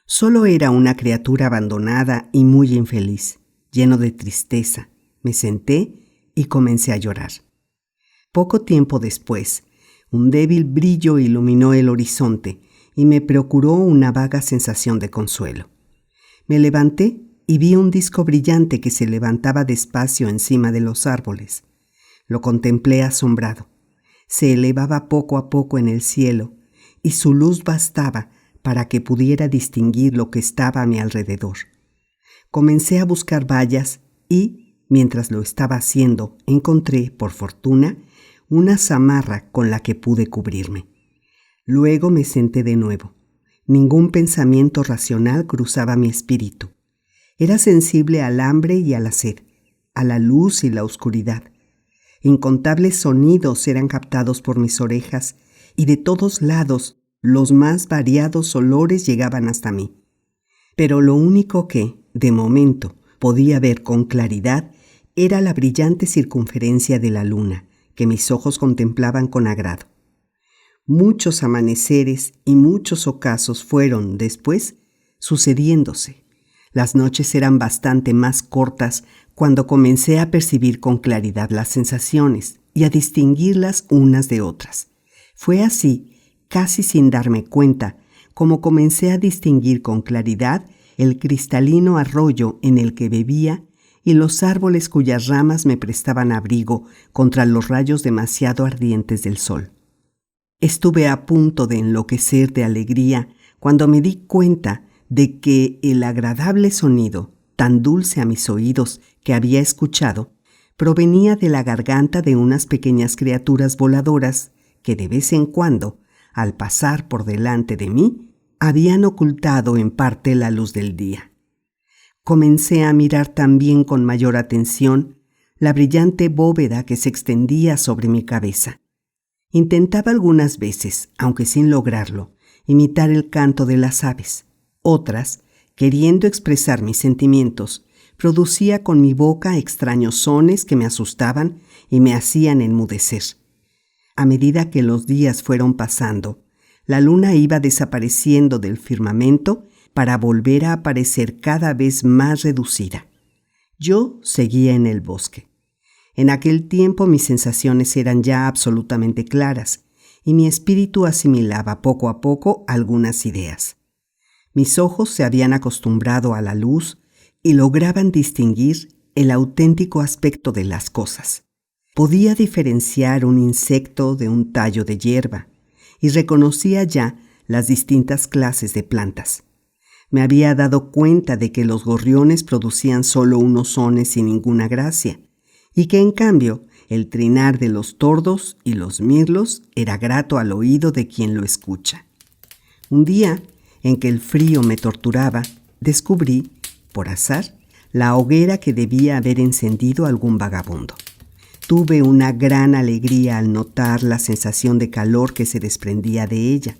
Solo era una criatura abandonada y muy infeliz, lleno de tristeza. Me senté y comencé a llorar. Poco tiempo después, un débil brillo iluminó el horizonte y me procuró una vaga sensación de consuelo. Me levanté y vi un disco brillante que se levantaba despacio encima de los árboles. Lo contemplé asombrado. Se elevaba poco a poco en el cielo y su luz bastaba para que pudiera distinguir lo que estaba a mi alrededor. Comencé a buscar bayas y, mientras lo estaba haciendo, encontré, por fortuna, una zamarra con la que pude cubrirme. Luego me senté de nuevo. Ningún pensamiento racional cruzaba mi espíritu. Era sensible al hambre y a la sed, a la luz y la oscuridad. Incontables sonidos eran captados por mis orejas y de todos lados los más variados olores llegaban hasta mí. Pero lo único que, de momento, podía ver con claridad era la brillante circunferencia de la luna, que mis ojos contemplaban con agrado. Muchos amaneceres y muchos ocasos fueron, después, sucediéndose. Las noches eran bastante más cortas cuando comencé a percibir con claridad las sensaciones y a distinguirlas unas de otras. Fue así, casi sin darme cuenta, como comencé a distinguir con claridad el cristalino arroyo en el que bebía y los árboles cuyas ramas me prestaban abrigo contra los rayos demasiado ardientes del sol. Estuve a punto de enloquecer de alegría cuando me di cuenta de que el agradable sonido, tan dulce a mis oídos que había escuchado, provenía de la garganta de unas pequeñas criaturas voladoras que de vez en cuando, al pasar por delante de mí, habían ocultado en parte la luz del día. Comencé a mirar también con mayor atención la brillante bóveda que se extendía sobre mi cabeza. Intentaba algunas veces, aunque sin lograrlo, imitar el canto de las aves. Otras, queriendo expresar mis sentimientos, producía con mi boca extraños sones que me asustaban y me hacían enmudecer. A medida que los días fueron pasando, la luna iba desapareciendo del firmamento para volver a aparecer cada vez más reducida. Yo seguía en el bosque. En aquel tiempo mis sensaciones eran ya absolutamente claras y mi espíritu asimilaba poco a poco algunas ideas. Mis ojos se habían acostumbrado a la luz y lograban distinguir el auténtico aspecto de las cosas. Podía diferenciar un insecto de un tallo de hierba y reconocía ya las distintas clases de plantas. Me había dado cuenta de que los gorriones producían solo unos sones sin ninguna gracia, y que en cambio el trinar de los tordos y los mirlos era grato al oído de quien lo escucha. Un día, en que el frío me torturaba, descubrí, por azar, la hoguera que debía haber encendido algún vagabundo. Tuve una gran alegría al notar la sensación de calor que se desprendía de ella.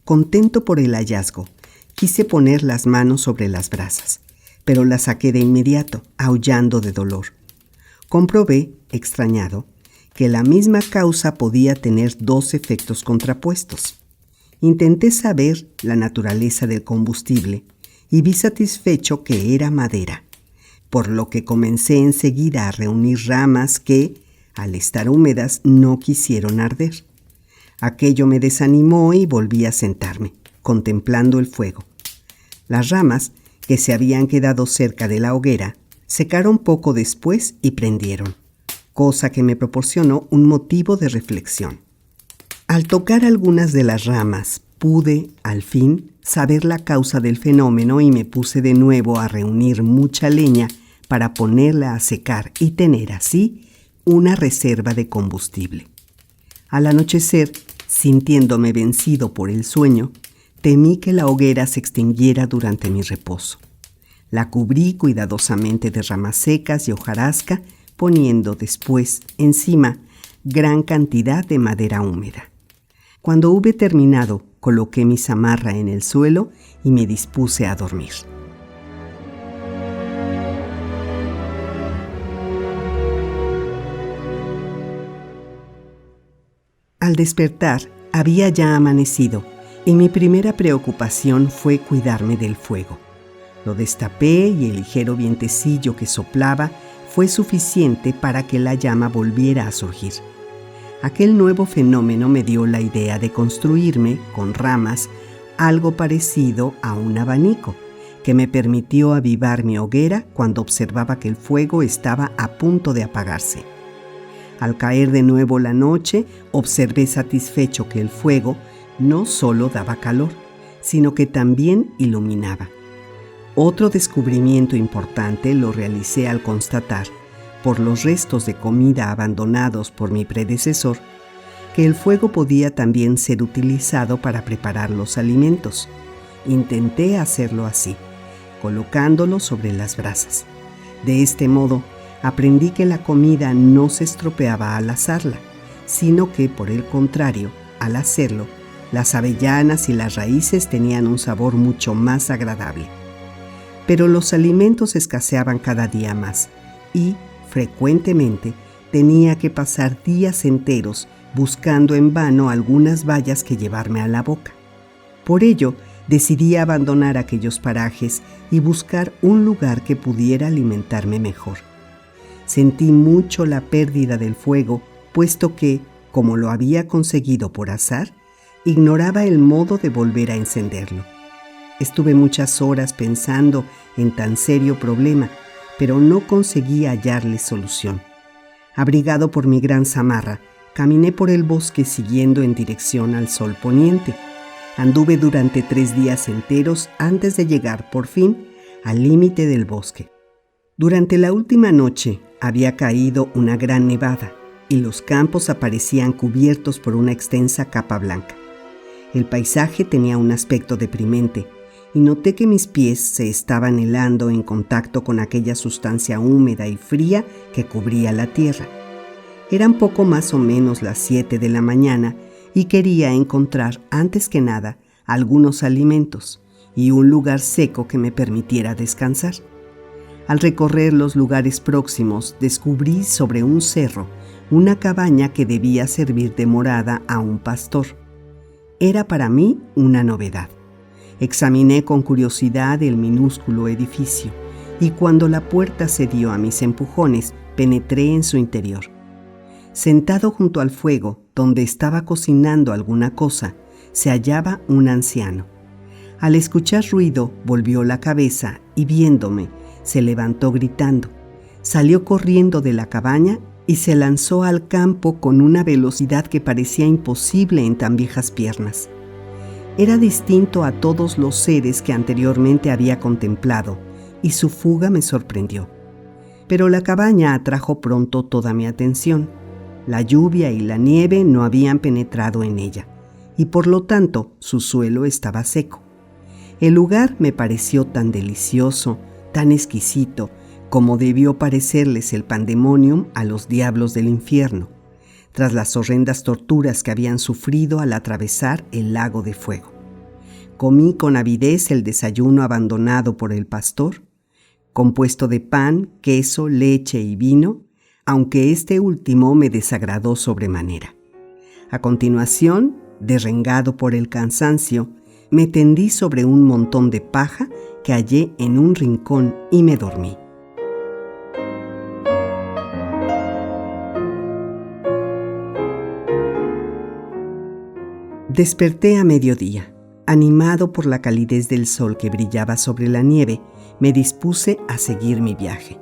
Contento por el hallazgo, quise poner las manos sobre las brasas, pero las saqué de inmediato, aullando de dolor. Comprobé, extrañado, que la misma causa podía tener dos efectos contrapuestos. Intenté saber la naturaleza del combustible y vi satisfecho que era madera, por lo que comencé enseguida a reunir ramas que, al estar húmedas, no quisieron arder. Aquello me desanimó y volví a sentarme, contemplando el fuego. Las ramas, que se habían quedado cerca de la hoguera, secaron poco después y prendieron, cosa que me proporcionó un motivo de reflexión. Al tocar algunas de las ramas, pude, al fin, saber la causa del fenómeno y me puse de nuevo a reunir mucha leña para ponerla a secar y tener así una reserva de combustible. Al anochecer, sintiéndome vencido por el sueño, temí que la hoguera se extinguiera durante mi reposo. La cubrí cuidadosamente de ramas secas y hojarasca poniendo después encima gran cantidad de madera húmeda. Cuando hube terminado, coloqué mi zamarra en el suelo y me dispuse a dormir. Al despertar, había ya amanecido y mi primera preocupación fue cuidarme del fuego. Lo destapé y el ligero vientecillo que soplaba fue suficiente para que la llama volviera a surgir. Aquel nuevo fenómeno me dio la idea de construirme, con ramas, algo parecido a un abanico, que me permitió avivar mi hoguera cuando observaba que el fuego estaba a punto de apagarse. Al caer de nuevo la noche, observé satisfecho que el fuego no solo daba calor, sino que también iluminaba. Otro descubrimiento importante lo realicé al constatar, por los restos de comida abandonados por mi predecesor, que el fuego podía también ser utilizado para preparar los alimentos. Intenté hacerlo así, colocándolo sobre las brasas. De este modo, aprendí que la comida no se estropeaba al asarla, sino que, por el contrario, al hacerlo, las avellanas y las raíces tenían un sabor mucho más agradable. Pero los alimentos escaseaban cada día más y, frecuentemente, tenía que pasar días enteros buscando en vano algunas bayas que llevarme a la boca. Por ello, decidí abandonar aquellos parajes y buscar un lugar que pudiera alimentarme mejor. Sentí mucho la pérdida del fuego, puesto que, como lo había conseguido por azar, ignoraba el modo de volver a encenderlo. Estuve muchas horas pensando en tan serio problema, pero no conseguí hallarle solución. Abrigado por mi gran zamarra, caminé por el bosque siguiendo en dirección al sol poniente. Anduve durante 3 días enteros antes de llegar, por fin, al límite del bosque. Durante la última noche había caído una gran nevada y los campos aparecían cubiertos por una extensa capa blanca. El paisaje tenía un aspecto deprimente y noté que mis pies se estaban helando en contacto con aquella sustancia húmeda y fría que cubría la tierra. Eran poco más o menos las 7 de la mañana y quería encontrar, antes que nada, algunos alimentos y un lugar seco que me permitiera descansar. Al recorrer los lugares próximos, descubrí sobre un cerro una cabaña que debía servir de morada a un pastor. Era para mí una novedad. Examiné con curiosidad el minúsculo edificio y cuando la puerta cedió a mis empujones, penetré en su interior. Sentado junto al fuego, donde estaba cocinando alguna cosa, se hallaba un anciano. Al escuchar ruido, volvió la cabeza y viéndome, se levantó gritando. Salió corriendo de la cabaña y se lanzó al campo con una velocidad que parecía imposible en tan viejas piernas. Era distinto a todos los seres que anteriormente había contemplado, y su fuga me sorprendió. Pero la cabaña atrajo pronto toda mi atención. La lluvia y la nieve no habían penetrado en ella, y por lo tanto su suelo estaba seco. El lugar me pareció tan delicioso, tan exquisito, como debió parecerles el pandemonium a los diablos del infierno, tras las horrendas torturas que habían sufrido al atravesar el lago de fuego. Comí con avidez el desayuno abandonado por el pastor, compuesto de pan, queso, leche y vino, aunque este último me desagradó sobremanera. A continuación, derrengado por el cansancio, me tendí sobre un montón de paja que hallé en un rincón y me dormí. Desperté a mediodía. Animado por la calidez del sol que brillaba sobre la nieve, me dispuse a seguir mi viaje.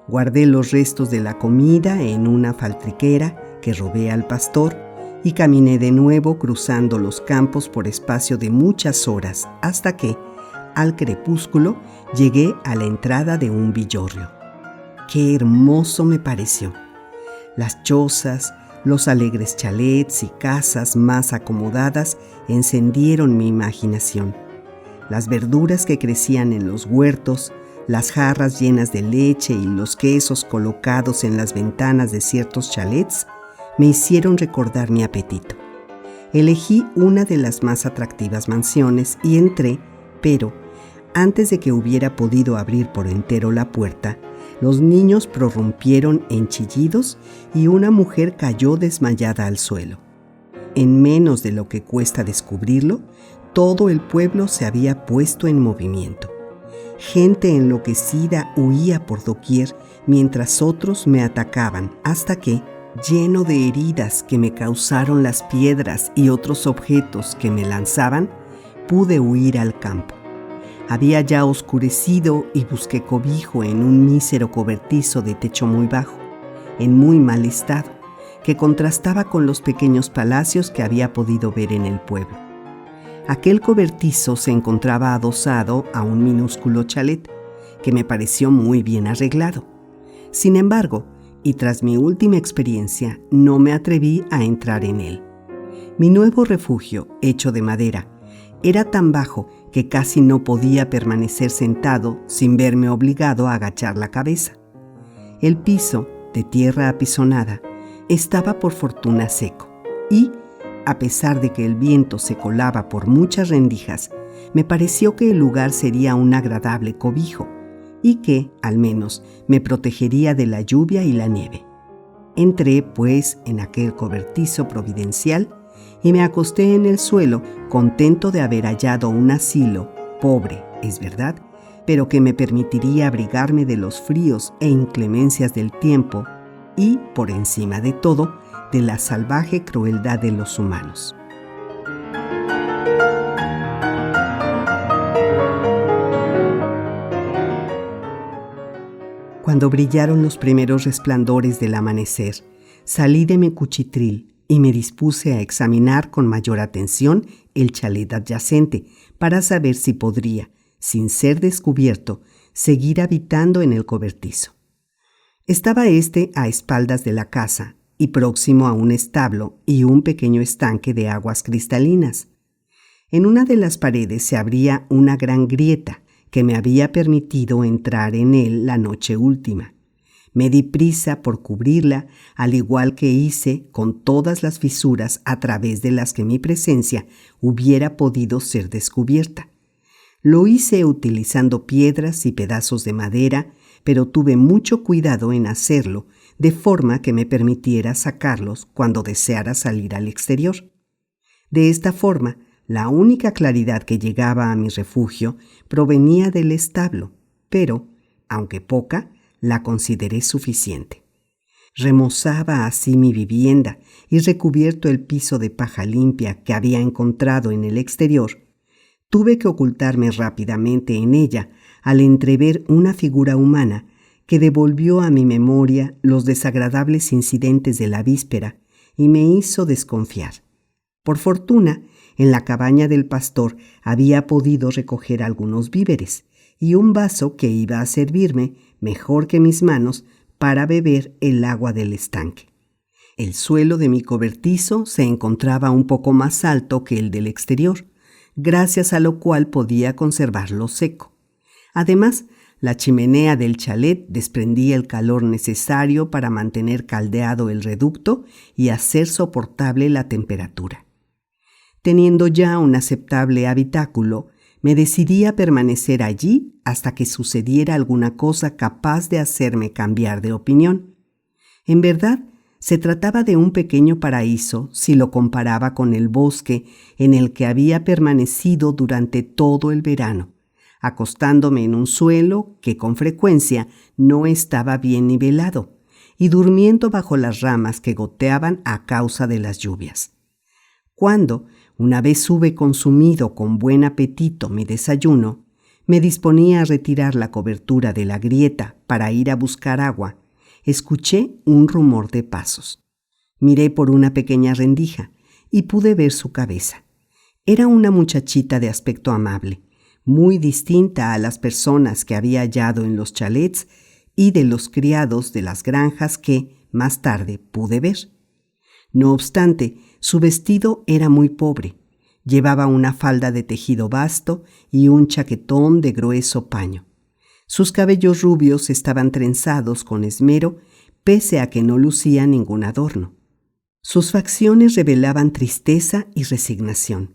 Guardé los restos de la comida en una faltriquera que robé al pastor y caminé de nuevo cruzando los campos por espacio de muchas horas hasta que, al crepúsculo, llegué a la entrada de un villorrio. ¡Qué hermoso me pareció! Las chozas, los alegres chalets y casas más acomodadas encendieron mi imaginación. Las verduras que crecían en los huertos, Las jarras llenas de leche y los quesos colocados en las ventanas de ciertos chalets me hicieron recordar mi apetito. Elegí una de las más atractivas mansiones y entré, pero antes de que hubiera podido abrir por entero la puerta, los niños prorrumpieron en chillidos y una mujer cayó desmayada al suelo. En menos de lo que cuesta descubrirlo, todo el pueblo se había puesto en movimiento. Gente enloquecida huía por doquier mientras otros me atacaban hasta que, lleno de heridas que me causaron las piedras y otros objetos que me lanzaban, pude huir al campo. Había ya oscurecido y busqué cobijo en un mísero cobertizo de techo muy bajo, en muy mal estado, que contrastaba con los pequeños palacios que había podido ver en el pueblo. Aquel cobertizo se encontraba adosado a un minúsculo chalet, que me pareció muy bien arreglado. Sin embargo, y tras mi última experiencia, no me atreví a entrar en él. Mi nuevo refugio, hecho de madera, era tan bajo que casi no podía permanecer sentado sin verme obligado a agachar la cabeza. El piso, de tierra apisonada, estaba por fortuna seco y, a pesar de que el viento se colaba por muchas rendijas, me pareció que el lugar sería un agradable cobijo y que, al menos, me protegería de la lluvia y la nieve. Entré, pues, en aquel cobertizo providencial y me acosté en el suelo, contento de haber hallado un asilo, pobre, es verdad, pero que me permitiría abrigarme de los fríos e inclemencias del tiempo y, por encima de todo, de la salvaje crueldad de los humanos. Cuando brillaron los primeros resplandores del amanecer, salí de mi cuchitril y me dispuse a examinar con mayor atención el chalet adyacente para saber si podría, sin ser descubierto, seguir habitando en el cobertizo. Estaba este a espaldas de la casa y próximo a un establo y un pequeño estanque de aguas cristalinas. En una de las paredes se abría una gran grieta que me había permitido entrar en él la noche última. Me di prisa por cubrirla, al igual que hice con todas las fisuras a través de las que mi presencia hubiera podido ser descubierta. Lo hice utilizando piedras y pedazos de madera, pero tuve mucho cuidado en hacerlo, de forma que me permitiera sacarlos cuando deseara salir al exterior. De esta forma, la única claridad que llegaba a mi refugio provenía del establo, pero, aunque poca, la consideré suficiente. Remozaba así mi vivienda y recubierto el piso de paja limpia que había encontrado en el exterior, tuve que ocultarme rápidamente en ella al entrever una figura humana que devolvió a mi memoria los desagradables incidentes de la víspera y me hizo desconfiar. Por fortuna, en la cabaña del pastor había podido recoger algunos víveres y un vaso que iba a servirme, mejor que mis manos, para beber el agua del estanque. El suelo de mi cobertizo se encontraba un poco más alto que el del exterior, gracias a lo cual podía conservarlo seco. Además, la chimenea del chalet desprendía el calor necesario para mantener caldeado el reducto y hacer soportable la temperatura. Teniendo ya un aceptable habitáculo, me decidí a permanecer allí hasta que sucediera alguna cosa capaz de hacerme cambiar de opinión. En verdad, se trataba de un pequeño paraíso si lo comparaba con el bosque en el que había permanecido durante todo el verano, acostándome en un suelo que con frecuencia no estaba bien nivelado y durmiendo bajo las ramas que goteaban a causa de las lluvias. Cuando, una vez hube consumido con buen apetito mi desayuno, me disponía a retirar la cobertura de la grieta para ir a buscar agua, escuché un rumor de pasos. Miré por una pequeña rendija y pude ver su cabeza. Era una muchachita de aspecto amable, muy distinta a las personas que había hallado en los chalets y de los criados de las granjas que, más tarde, pude ver. No obstante, su vestido era muy pobre. Llevaba una falda de tejido vasto y un chaquetón de grueso paño. Sus cabellos rubios estaban trenzados con esmero, pese a que no lucía ningún adorno. Sus facciones revelaban tristeza y resignación.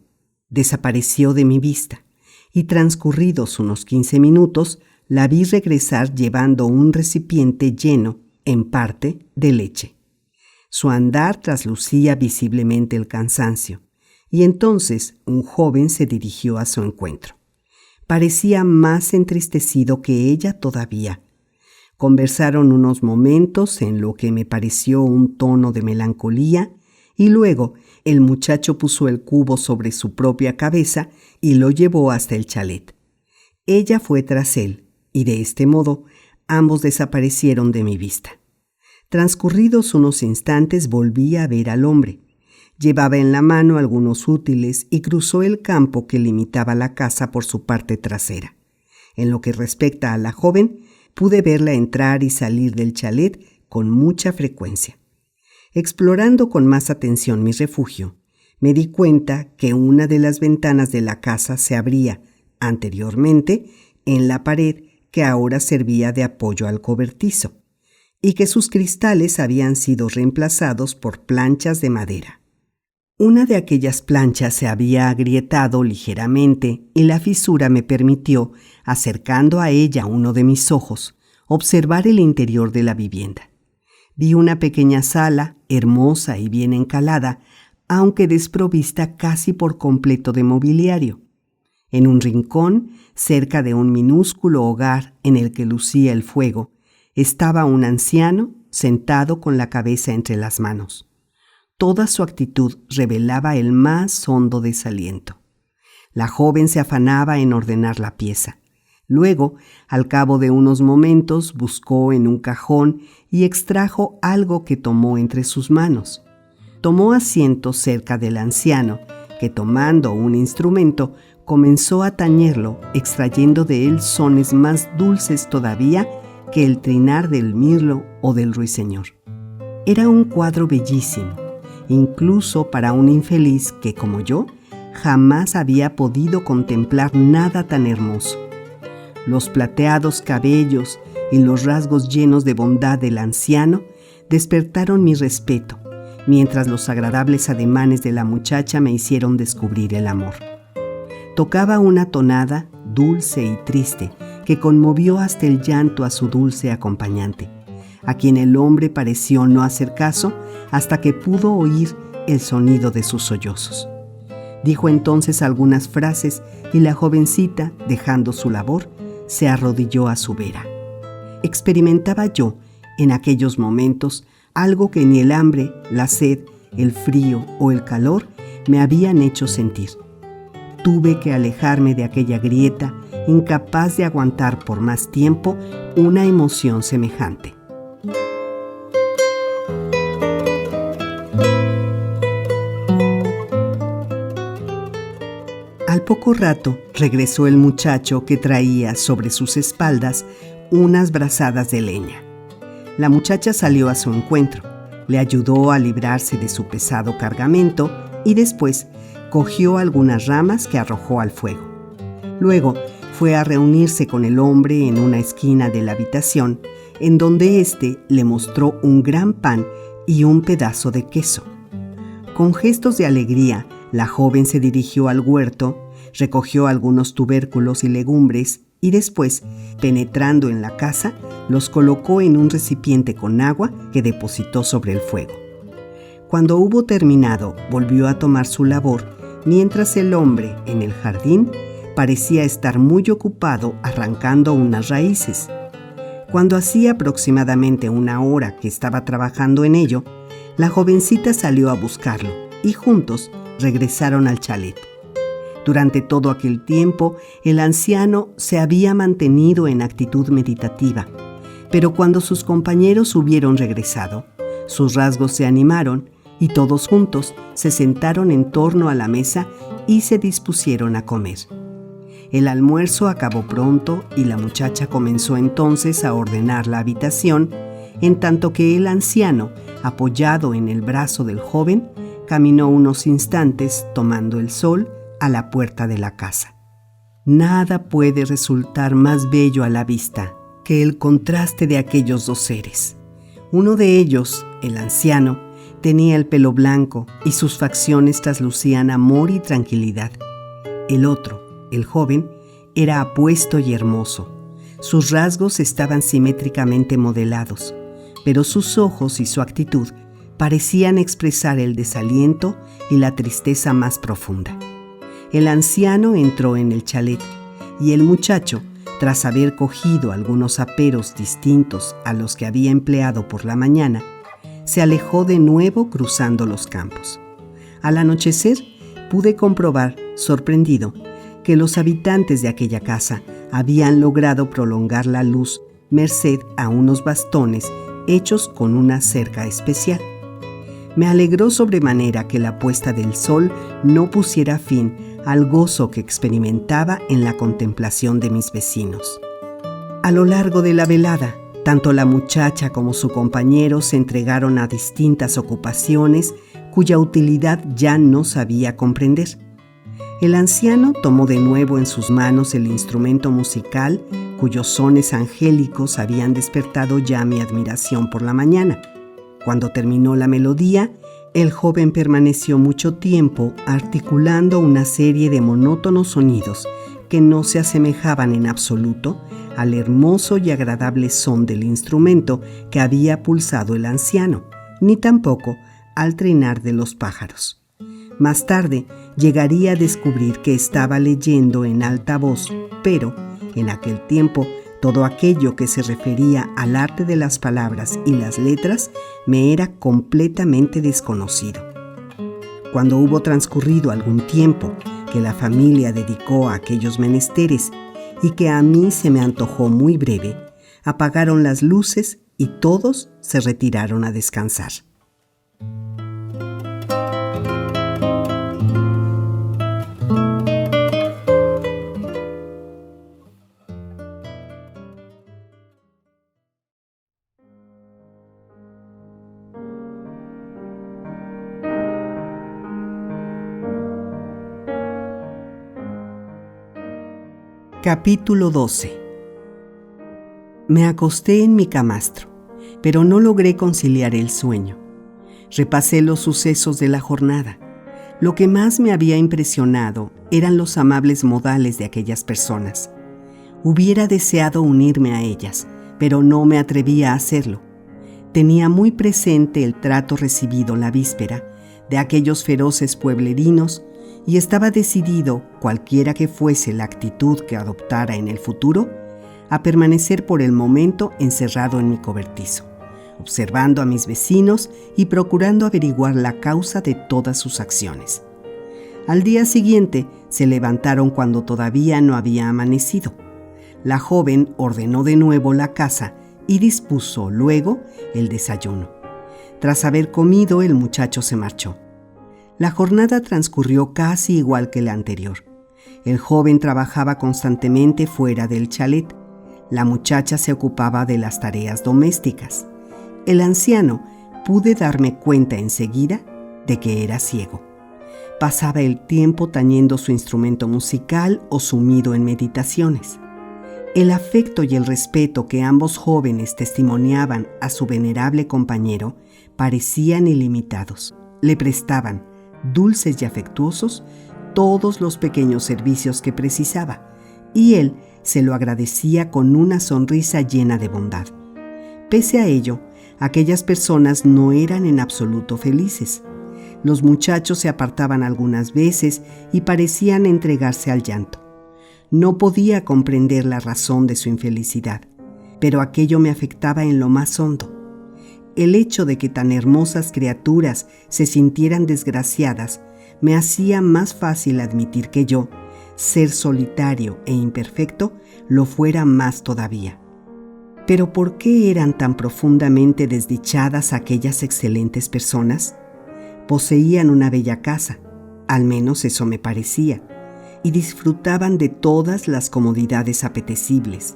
Desapareció de mi vista, y transcurridos unos 15 minutos, la vi regresar llevando un recipiente lleno, en parte, de leche. Su andar traslucía visiblemente el cansancio, y entonces un joven se dirigió a su encuentro. Parecía más entristecido que ella todavía. Conversaron unos momentos en lo que me pareció un tono de melancolía, y luego el muchacho puso el cubo sobre su propia cabeza y lo llevó hasta el chalet. Ella fue tras él, y de este modo ambos desaparecieron de mi vista. Transcurridos unos instantes volví a ver al hombre. Llevaba en la mano algunos útiles y cruzó el campo que limitaba la casa por su parte trasera. En lo que respecta a la joven, pude verla entrar y salir del chalet con mucha frecuencia. Explorando con más atención mi refugio, me di cuenta que una de las ventanas de la casa se abría, anteriormente, en la pared que ahora servía de apoyo al cobertizo, y que sus cristales habían sido reemplazados por planchas de madera. Una de aquellas planchas se había agrietado ligeramente y la fisura me permitió, acercando a ella uno de mis ojos, observar el interior de la vivienda. Vi una pequeña sala, hermosa y bien encalada, aunque desprovista casi por completo de mobiliario. En un rincón, cerca de un minúsculo hogar en el que lucía el fuego, estaba un anciano sentado con la cabeza entre las manos. Toda su actitud revelaba el más hondo desaliento. La joven se afanaba en ordenar la pieza. Luego, al cabo de unos momentos, buscó en un cajón y extrajo algo que tomó entre sus manos. Tomó asiento cerca del anciano, que tomando un instrumento, comenzó a tañerlo, extrayendo de él sones más dulces todavía que el trinar del mirlo o del ruiseñor. Era un cuadro bellísimo, incluso para un infeliz que, como yo, jamás había podido contemplar nada tan hermoso. Los plateados cabellos y los rasgos llenos de bondad del anciano despertaron mi respeto, mientras los agradables ademanes de la muchacha me hicieron descubrir el amor. Tocaba una tonada dulce y triste que conmovió hasta el llanto a su dulce acompañante, a quien el hombre pareció no hacer caso hasta que pudo oír el sonido de sus sollozos. Dijo entonces algunas frases y la jovencita, dejando su labor, se arrodilló a su vera. Experimentaba yo, en aquellos momentos, algo que ni el hambre, la sed, el frío o el calor me habían hecho sentir. Tuve que alejarme de aquella grieta, incapaz de aguantar por más tiempo una emoción semejante. Al poco rato regresó el muchacho que traía sobre sus espaldas unas brazadas de leña. La muchacha salió a su encuentro, le ayudó a librarse de su pesado cargamento y después cogió algunas ramas que arrojó al fuego. Luego fue a reunirse con el hombre en una esquina de la habitación, en donde éste le mostró un gran pan y un pedazo de queso. Con gestos de alegría, la joven se dirigió al huerto, recogió algunos tubérculos y legumbres y después, penetrando en la casa, los colocó en un recipiente con agua que depositó sobre el fuego. Cuando hubo terminado, volvió a tomar su labor, mientras el hombre, en el jardín, parecía estar muy ocupado arrancando unas raíces. Cuando hacía aproximadamente una hora que estaba trabajando en ello, la jovencita salió a buscarlo y juntos regresaron al chalet. Durante todo aquel tiempo, el anciano se había mantenido en actitud meditativa, pero cuando sus compañeros hubieron regresado, sus rasgos se animaron y todos juntos se sentaron en torno a la mesa y se dispusieron a comer. El almuerzo acabó pronto y la muchacha comenzó entonces a ordenar la habitación, en tanto que el anciano, apoyado en el brazo del joven, caminó unos instantes tomando el sol a la puerta de la casa. Nada puede resultar más bello a la vista que el contraste de aquellos dos seres. Uno de ellos, el anciano, tenía el pelo blanco y sus facciones traslucían amor y tranquilidad. El otro, el joven, era apuesto y hermoso. Sus rasgos estaban simétricamente modelados, pero sus ojos y su actitud parecían expresar el desaliento y la tristeza más profunda. El anciano entró en el chalet y el muchacho, tras haber cogido algunos aperos distintos a los que había empleado por la mañana, se alejó de nuevo cruzando los campos. Al anochecer, pude comprobar, sorprendido, que los habitantes de aquella casa habían logrado prolongar la luz merced a unos bastones hechos con una cerca especial. Me alegró sobremanera que la puesta del sol no pusiera fin al gozo que experimentaba en la contemplación de mis vecinos. A lo largo de la velada, tanto la muchacha como su compañero se entregaron a distintas ocupaciones cuya utilidad ya no sabía comprender. El anciano tomó de nuevo en sus manos el instrumento musical cuyos sones angélicos habían despertado ya mi admiración por la mañana. Cuando terminó la melodía, el joven permaneció mucho tiempo articulando una serie de monótonos sonidos que no se asemejaban en absoluto al hermoso y agradable son del instrumento que había pulsado el anciano, ni tampoco al trinar de los pájaros. Más tarde llegaría a descubrir que estaba leyendo en alta voz, pero en aquel tiempo todo aquello que se refería al arte de las palabras y las letras me era completamente desconocido. Cuando hubo transcurrido algún tiempo que la familia dedicó a aquellos menesteres y que a mí se me antojó muy breve, apagaron las luces y todos se retiraron a descansar. Capítulo 12. Me acosté en mi camastro, pero no logré conciliar el sueño. Repasé los sucesos de la jornada. Lo que más me había impresionado eran los amables modales de aquellas personas. Hubiera deseado unirme a ellas, pero no me atrevía a hacerlo. Tenía muy presente el trato recibido la víspera de aquellos feroces pueblerinos y estaba decidido, cualquiera que fuese la actitud que adoptara en el futuro, a permanecer por el momento encerrado en mi cobertizo, observando a mis vecinos y procurando averiguar la causa de todas sus acciones. Al día siguiente se levantaron cuando todavía no había amanecido. La joven ordenó de nuevo la casa y dispuso luego el desayuno. Tras haber comido, el muchacho se marchó. La jornada transcurrió casi igual que la anterior. El joven trabajaba constantemente fuera del chalet. La muchacha se ocupaba de las tareas domésticas. El anciano pude darme cuenta enseguida de que era ciego. Pasaba el tiempo tañendo su instrumento musical o sumido en meditaciones. El afecto y el respeto que ambos jóvenes testimoniaban a su venerable compañero parecían ilimitados. Le prestaban, dulces y afectuosos, todos los pequeños servicios que precisaba, y él se lo agradecía con una sonrisa llena de bondad. Pese a ello, aquellas personas no eran en absoluto felices. Los muchachos se apartaban algunas veces y parecían entregarse al llanto. No podía comprender la razón de su infelicidad, pero aquello me afectaba en lo más hondo. El hecho de que tan hermosas criaturas se sintieran desgraciadas me hacía más fácil admitir que yo, ser solitario e imperfecto, lo fuera más todavía. Pero ¿por qué eran tan profundamente desdichadas aquellas excelentes personas? Poseían una bella casa, al menos eso me parecía, y disfrutaban de todas las comodidades apetecibles.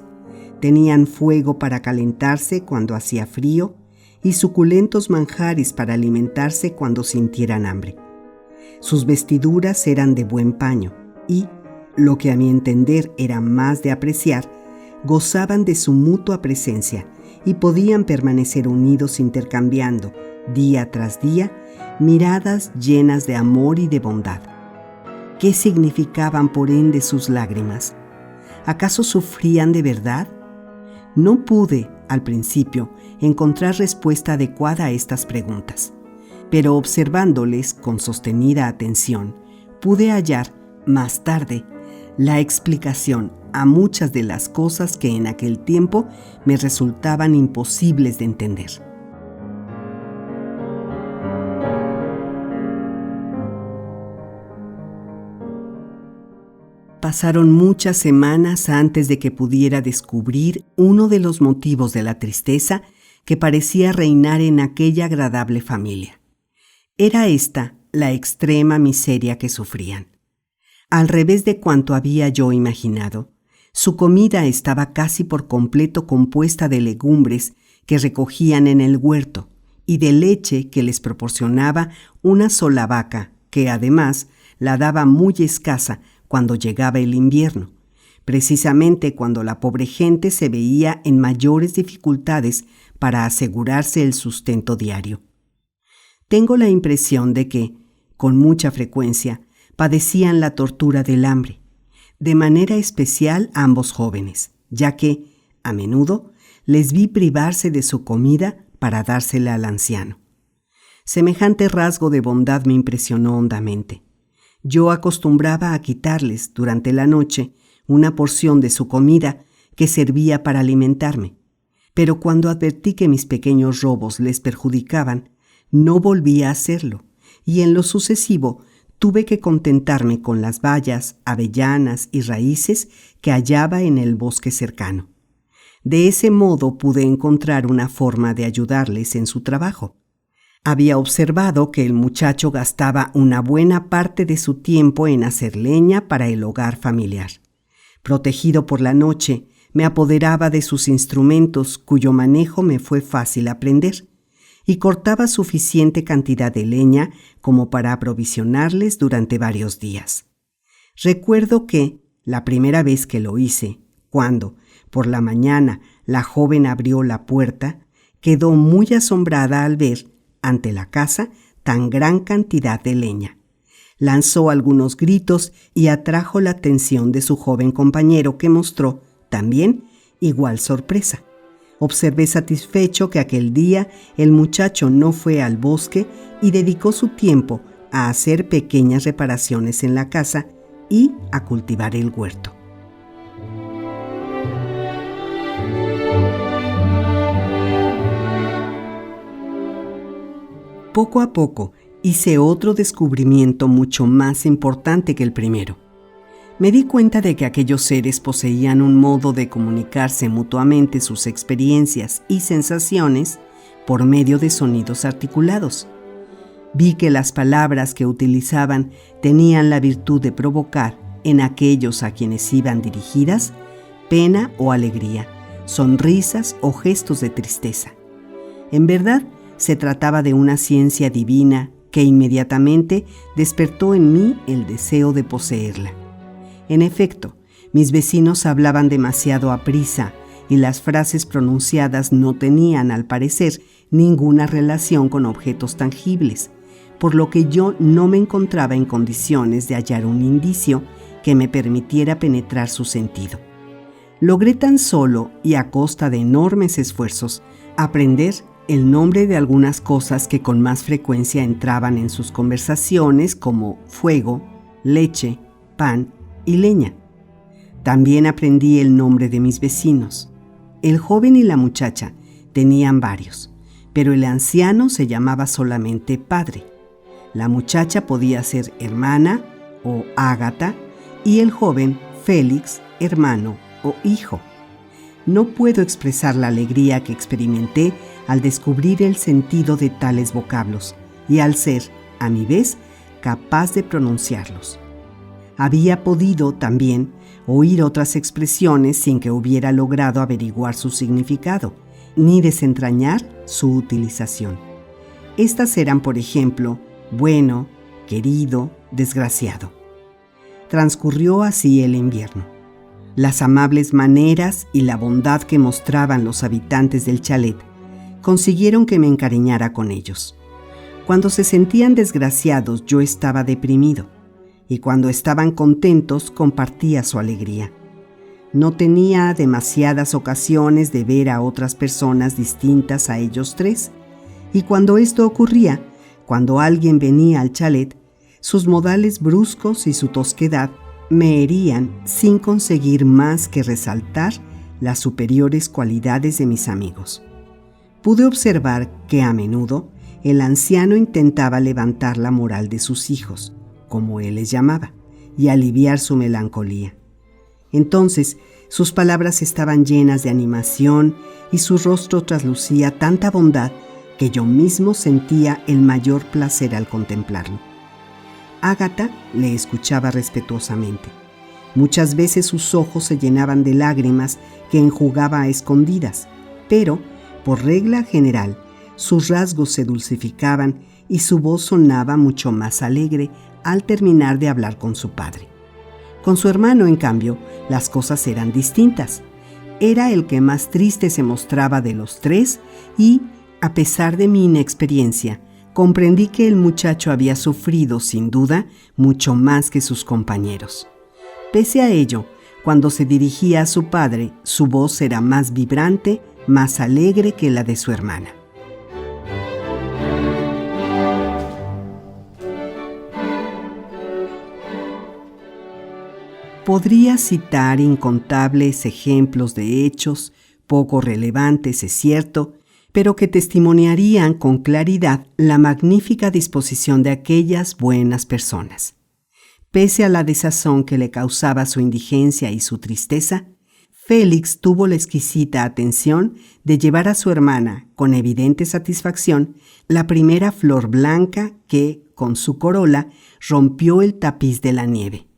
Tenían fuego para calentarse cuando hacía frío y suculentos manjares para alimentarse cuando sintieran hambre. Sus vestiduras eran de buen paño y, lo que a mi entender era más de apreciar, gozaban de su mutua presencia y podían permanecer unidos intercambiando, día tras día, miradas llenas de amor y de bondad. ¿Qué significaban por ende sus lágrimas? ¿Acaso sufrían de verdad? No pude, al principio, encontrar respuesta adecuada a estas preguntas, pero observándoles con sostenida atención, pude hallar, más tarde, la explicación a muchas de las cosas que en aquel tiempo me resultaban imposibles de entender. Pasaron muchas semanas antes de que pudiera descubrir uno de los motivos de la tristeza que parecía reinar en aquella agradable familia. Era esta la extrema miseria que sufrían. Al revés de cuanto había yo imaginado, su comida estaba casi por completo compuesta de legumbres que recogían en el huerto y de leche que les proporcionaba una sola vaca que, además, la daba muy escasa cuando llegaba el invierno, precisamente cuando la pobre gente se veía en mayores dificultades para asegurarse el sustento diario. Tengo la impresión de que, con mucha frecuencia, padecían la tortura del hambre, de manera especial ambos jóvenes, ya que, a menudo, les vi privarse de su comida para dársela al anciano. Semejante rasgo de bondad me impresionó hondamente. Yo acostumbraba a quitarles, durante la noche, una porción de su comida que servía para alimentarme, pero cuando advertí que mis pequeños robos les perjudicaban, no volví a hacerlo, y en lo sucesivo tuve que contentarme con las bayas, avellanas y raíces que hallaba en el bosque cercano. De ese modo pude encontrar una forma de ayudarles en su trabajo. Había observado que el muchacho gastaba una buena parte de su tiempo en hacer leña para el hogar familiar. Protegido por la noche, me apoderaba de sus instrumentos, cuyo manejo me fue fácil aprender, y cortaba suficiente cantidad de leña como para aprovisionarles durante varios días. Recuerdo que, la primera vez que lo hice, cuando, por la mañana, la joven abrió la puerta, quedó muy asombrada al ver, ante la casa, tan gran cantidad de leña. Lanzó algunos gritos y atrajo la atención de su joven compañero, que mostró, también, igual sorpresa. Observé satisfecho que aquel día el muchacho no fue al bosque y dedicó su tiempo a hacer pequeñas reparaciones en la casa y a cultivar el huerto. Poco a poco hice otro descubrimiento mucho más importante que el primero. Me di cuenta de que aquellos seres poseían un modo de comunicarse mutuamente sus experiencias y sensaciones por medio de sonidos articulados. Vi que las palabras que utilizaban tenían la virtud de provocar en aquellos a quienes iban dirigidas pena o alegría, sonrisas o gestos de tristeza. En verdad, se trataba de una ciencia divina que inmediatamente despertó en mí el deseo de poseerla. En efecto, mis vecinos hablaban demasiado aprisa y las frases pronunciadas no tenían, al parecer, ninguna relación con objetos tangibles, por lo que yo no me encontraba en condiciones de hallar un indicio que me permitiera penetrar su sentido. Logré tan solo, y a costa de enormes esfuerzos, aprender el nombre de algunas cosas que con más frecuencia entraban en sus conversaciones, como fuego, leche, pan y leña. También aprendí el nombre de mis vecinos. El joven y la muchacha tenían varios, pero el anciano se llamaba solamente padre. La muchacha podía ser hermana o Ágata y el joven Félix, hermano o hijo. No puedo expresar la alegría que experimenté al descubrir el sentido de tales vocablos y al ser, a mi vez, capaz de pronunciarlos. Había podido también oír otras expresiones sin que hubiera logrado averiguar su significado, ni desentrañar su utilización. Estas eran, por ejemplo, bueno, querido, desgraciado. Transcurrió así el invierno. Las amables maneras y la bondad que mostraban los habitantes del chalet consiguieron que me encariñara con ellos. Cuando se sentían desgraciados, yo estaba deprimido, y cuando estaban contentos, compartía su alegría. No tenía demasiadas ocasiones de ver a otras personas distintas a ellos tres, y cuando esto ocurría, cuando alguien venía al chalet, sus modales bruscos y su tosquedad me herían sin conseguir más que resaltar las superiores cualidades de mis amigos. Pude observar que a menudo el anciano intentaba levantar la moral de sus hijos, como él les llamaba, y aliviar su melancolía. Entonces, sus palabras estaban llenas de animación y su rostro traslucía tanta bondad que yo mismo sentía el mayor placer al contemplarlo. Ágata le escuchaba respetuosamente. Muchas veces sus ojos se llenaban de lágrimas que enjugaba a escondidas, pero, por regla general, sus rasgos se dulcificaban y su voz sonaba mucho más alegre al terminar de hablar con su padre. Con su hermano, en cambio, las cosas eran distintas. Era el que más triste se mostraba de los tres y, a pesar de mi inexperiencia, comprendí que el muchacho había sufrido, sin duda, mucho más que sus compañeros. Pese a ello, cuando se dirigía a su padre, su voz era más vibrante, más alegre que la de su hermana. Podría citar incontables ejemplos de hechos, poco relevantes, es cierto, pero que testimoniarían con claridad la magnífica disposición de aquellas buenas personas. Pese a la desazón que le causaba su indigencia y su tristeza, Félix tuvo la exquisita atención de llevar a su hermana, con evidente satisfacción, la primera flor blanca que, con su corola, rompió el tapiz de la nieve.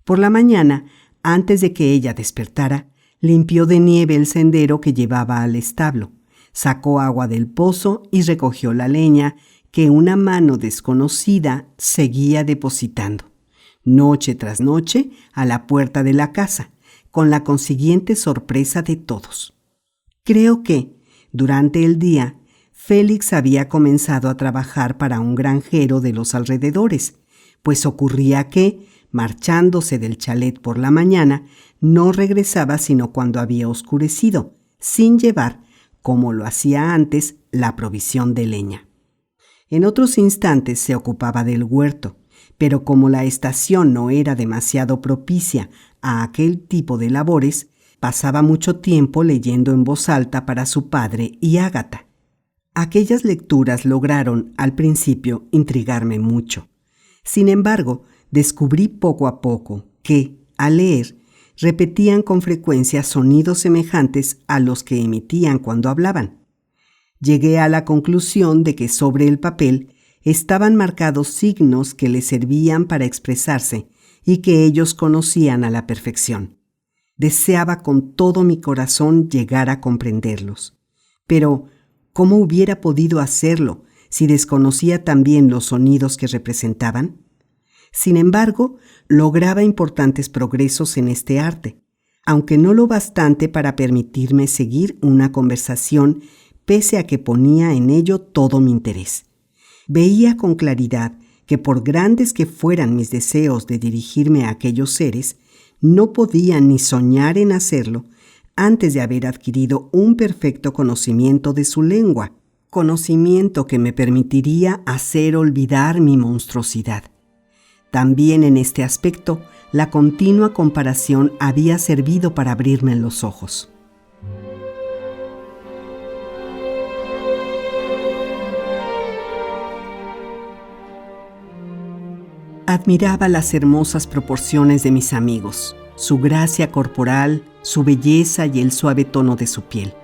Por la mañana, antes de que ella despertara, limpió de nieve el sendero que llevaba al establo, sacó agua del pozo y recogió la leña que una mano desconocida seguía depositando, noche tras noche, a la puerta de la casa, con la consiguiente sorpresa de todos. Creo que, durante el día, Félix había comenzado a trabajar para un granjero de los alrededores, pues ocurría que, marchándose del chalet por la mañana, no regresaba sino cuando había oscurecido, sin llevar, como lo hacía antes, la provisión de leña. En otros instantes se ocupaba del huerto, pero como la estación no era demasiado propicia a aquel tipo de labores, pasaba mucho tiempo leyendo en voz alta para su padre y Ágata. Aquellas lecturas lograron, al principio, intrigarme mucho. Sin embargo, descubrí poco a poco que, al leer, repetían con frecuencia sonidos semejantes a los que emitían cuando hablaban. Llegué a la conclusión de que sobre el papel estaban marcados signos que les servían para expresarse y que ellos conocían a la perfección. Deseaba con todo mi corazón llegar a comprenderlos. Pero, ¿cómo hubiera podido hacerlo si desconocía también los sonidos que representaban? Sin embargo, lograba importantes progresos en este arte, aunque no lo bastante para permitirme seguir una conversación pese a que ponía en ello todo mi interés. Veía con claridad que por grandes que fueran mis deseos de dirigirme a aquellos seres, no podía ni soñar en hacerlo antes de haber adquirido un perfecto conocimiento de su lengua, conocimiento que me permitiría hacer olvidar mi monstruosidad. También en este aspecto, la continua comparación había servido para abrirme los ojos. Admiraba las hermosas proporciones de mis amigos, su gracia corporal, su belleza y el suave tono de su piel.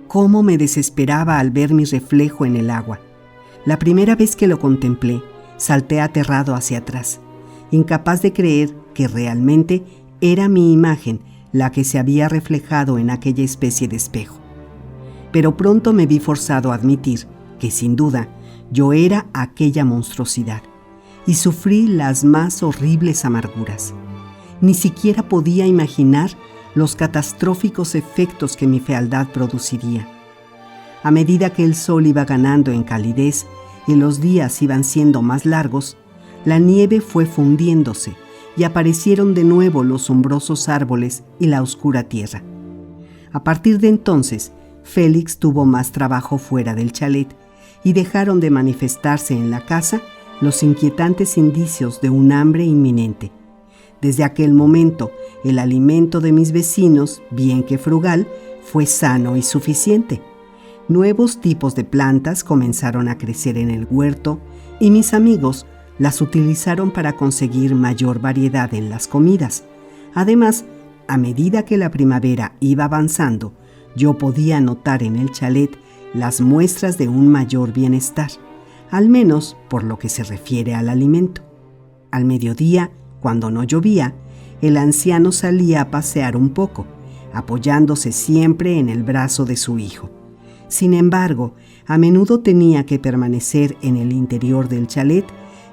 Cómo me desesperaba al ver mi reflejo en el agua. La primera vez que lo contemplé, salté aterrado hacia atrás, incapaz de creer que realmente era mi imagen la que se había reflejado en aquella especie de espejo. Pero pronto me vi forzado a admitir que, sin duda, yo era aquella monstruosidad, y sufrí las más horribles amarguras. Ni siquiera podía imaginar los catastróficos efectos que mi fealdad produciría. A medida que el sol iba ganando en calidez y los días iban siendo más largos, la nieve fue fundiéndose y aparecieron de nuevo los sombrosos árboles y la oscura tierra. A partir de entonces, Félix tuvo más trabajo fuera del chalet y dejaron de manifestarse en la casa los inquietantes indicios de un hambre inminente. Desde aquel momento, el alimento de mis vecinos, bien que frugal, fue sano y suficiente. Nuevos tipos de plantas comenzaron a crecer en el huerto y mis amigos las utilizaron para conseguir mayor variedad en las comidas. Además, a medida que la primavera iba avanzando, yo podía notar en el chalet las muestras de un mayor bienestar, al menos por lo que se refiere al alimento. Al mediodía, cuando no llovía, el anciano salía a pasear un poco, apoyándose siempre en el brazo de su hijo. Sin embargo, a menudo tenía que permanecer en el interior del chalet,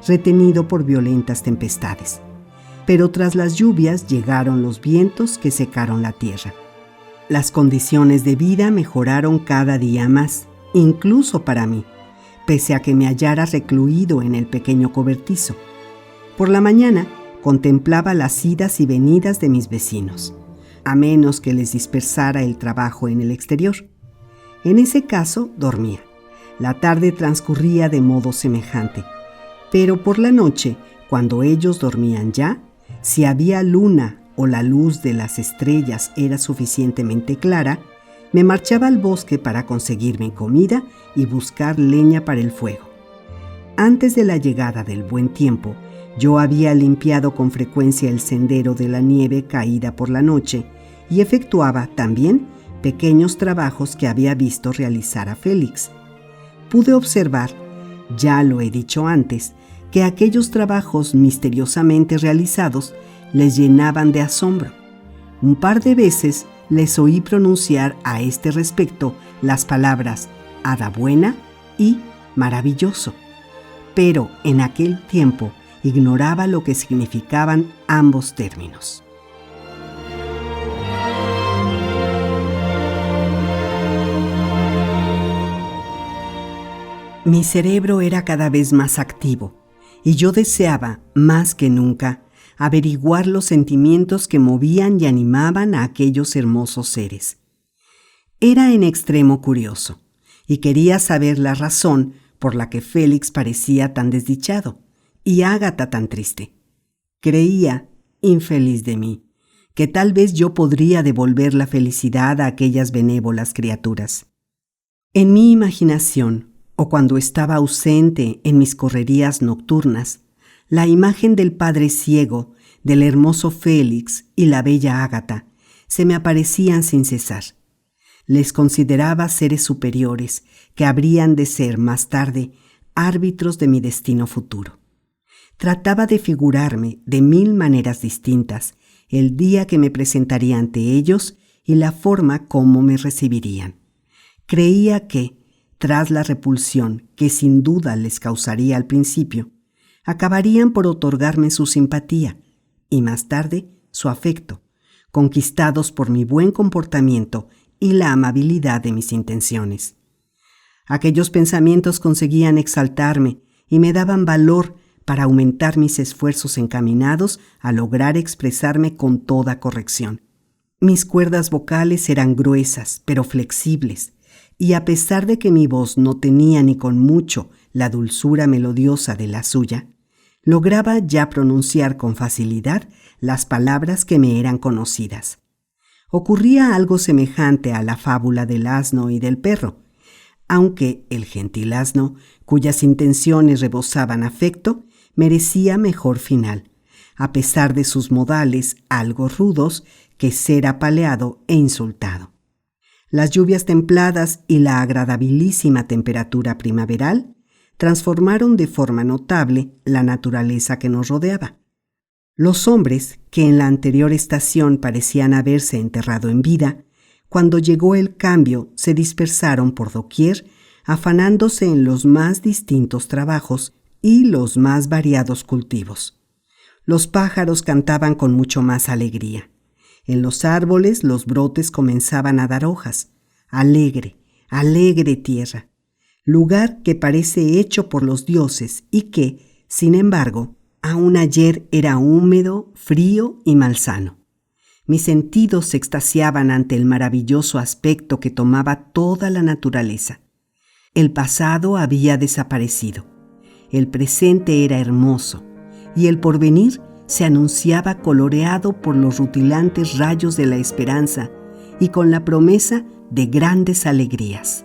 retenido por violentas tempestades. Pero tras las lluvias llegaron los vientos que secaron la tierra. Las condiciones de vida mejoraron cada día más, incluso para mí, pese a que me hallara recluido en el pequeño cobertizo. Por la mañana contemplaba las idas y venidas de mis vecinos, a menos que les dispersara el trabajo en el exterior. En ese caso, dormía. La tarde transcurría de modo semejante, pero por la noche, cuando ellos dormían ya, si había luna o la luz de las estrellas era suficientemente clara, me marchaba al bosque para conseguirme comida y buscar leña para el fuego. Antes de la llegada del buen tiempo, yo había limpiado con frecuencia el sendero de la nieve caída por la noche y efectuaba también pequeños trabajos que había visto realizar a Félix. Pude observar, ya lo he dicho antes, que aquellos trabajos misteriosamente realizados les llenaban de asombro. Un par de veces les oí pronunciar a este respecto las palabras hada buena y maravilloso, pero en aquel tiempo ignoraba lo que significaban ambos términos. Mi cerebro era cada vez más activo y yo deseaba, más que nunca, averiguar los sentimientos que movían y animaban a aquellos hermosos seres. Era en extremo curioso y quería saber la razón por la que Félix parecía tan desdichado y Ágata tan triste. Creía, infeliz de mí, que tal vez yo podría devolver la felicidad a aquellas benévolas criaturas. En mi imaginación, o cuando estaba ausente en mis correrías nocturnas, la imagen del padre ciego, del hermoso Félix y la bella Ágata se me aparecían sin cesar. Les consideraba seres superiores que habrían de ser más tarde árbitros de mi destino futuro. Trataba de figurarme de 1000 maneras distintas el día que me presentaría ante ellos y la forma como me recibirían. Creía que, tras la repulsión que sin duda les causaría al principio, acabarían por otorgarme su simpatía y más tarde su afecto, conquistados por mi buen comportamiento y la amabilidad de mis intenciones. Aquellos pensamientos conseguían exaltarme y me daban valor para aumentar mis esfuerzos encaminados a lograr expresarme con toda corrección. Mis cuerdas vocales eran gruesas, pero flexibles, y a pesar de que mi voz no tenía ni con mucho la dulzura melodiosa de la suya, lograba ya pronunciar con facilidad las palabras que me eran conocidas. Ocurría algo semejante a la fábula del asno y del perro, aunque el gentil asno, cuyas intenciones rebosaban afecto, merecía mejor final, a pesar de sus modales algo rudos, que ser apaleado e insultado. Las lluvias templadas y la agradabilísima temperatura primaveral transformaron de forma notable la naturaleza que nos rodeaba. Los hombres, que en la anterior estación parecían haberse enterrado en vida, cuando llegó el cambio se dispersaron por doquier, afanándose en los más distintos trabajos y los más variados cultivos. Los pájaros cantaban con mucho más alegría. En los árboles los brotes comenzaban a dar hojas. Alegre, alegre tierra, lugar que parece hecho por los dioses y que, sin embargo, aún ayer era húmedo, frío y malsano. Mis sentidos se extasiaban ante el maravilloso aspecto que tomaba toda la naturaleza. El pasado había desaparecido, el presente era hermoso y el porvenir se anunciaba coloreado por los rutilantes rayos de la esperanza y con la promesa de grandes alegrías.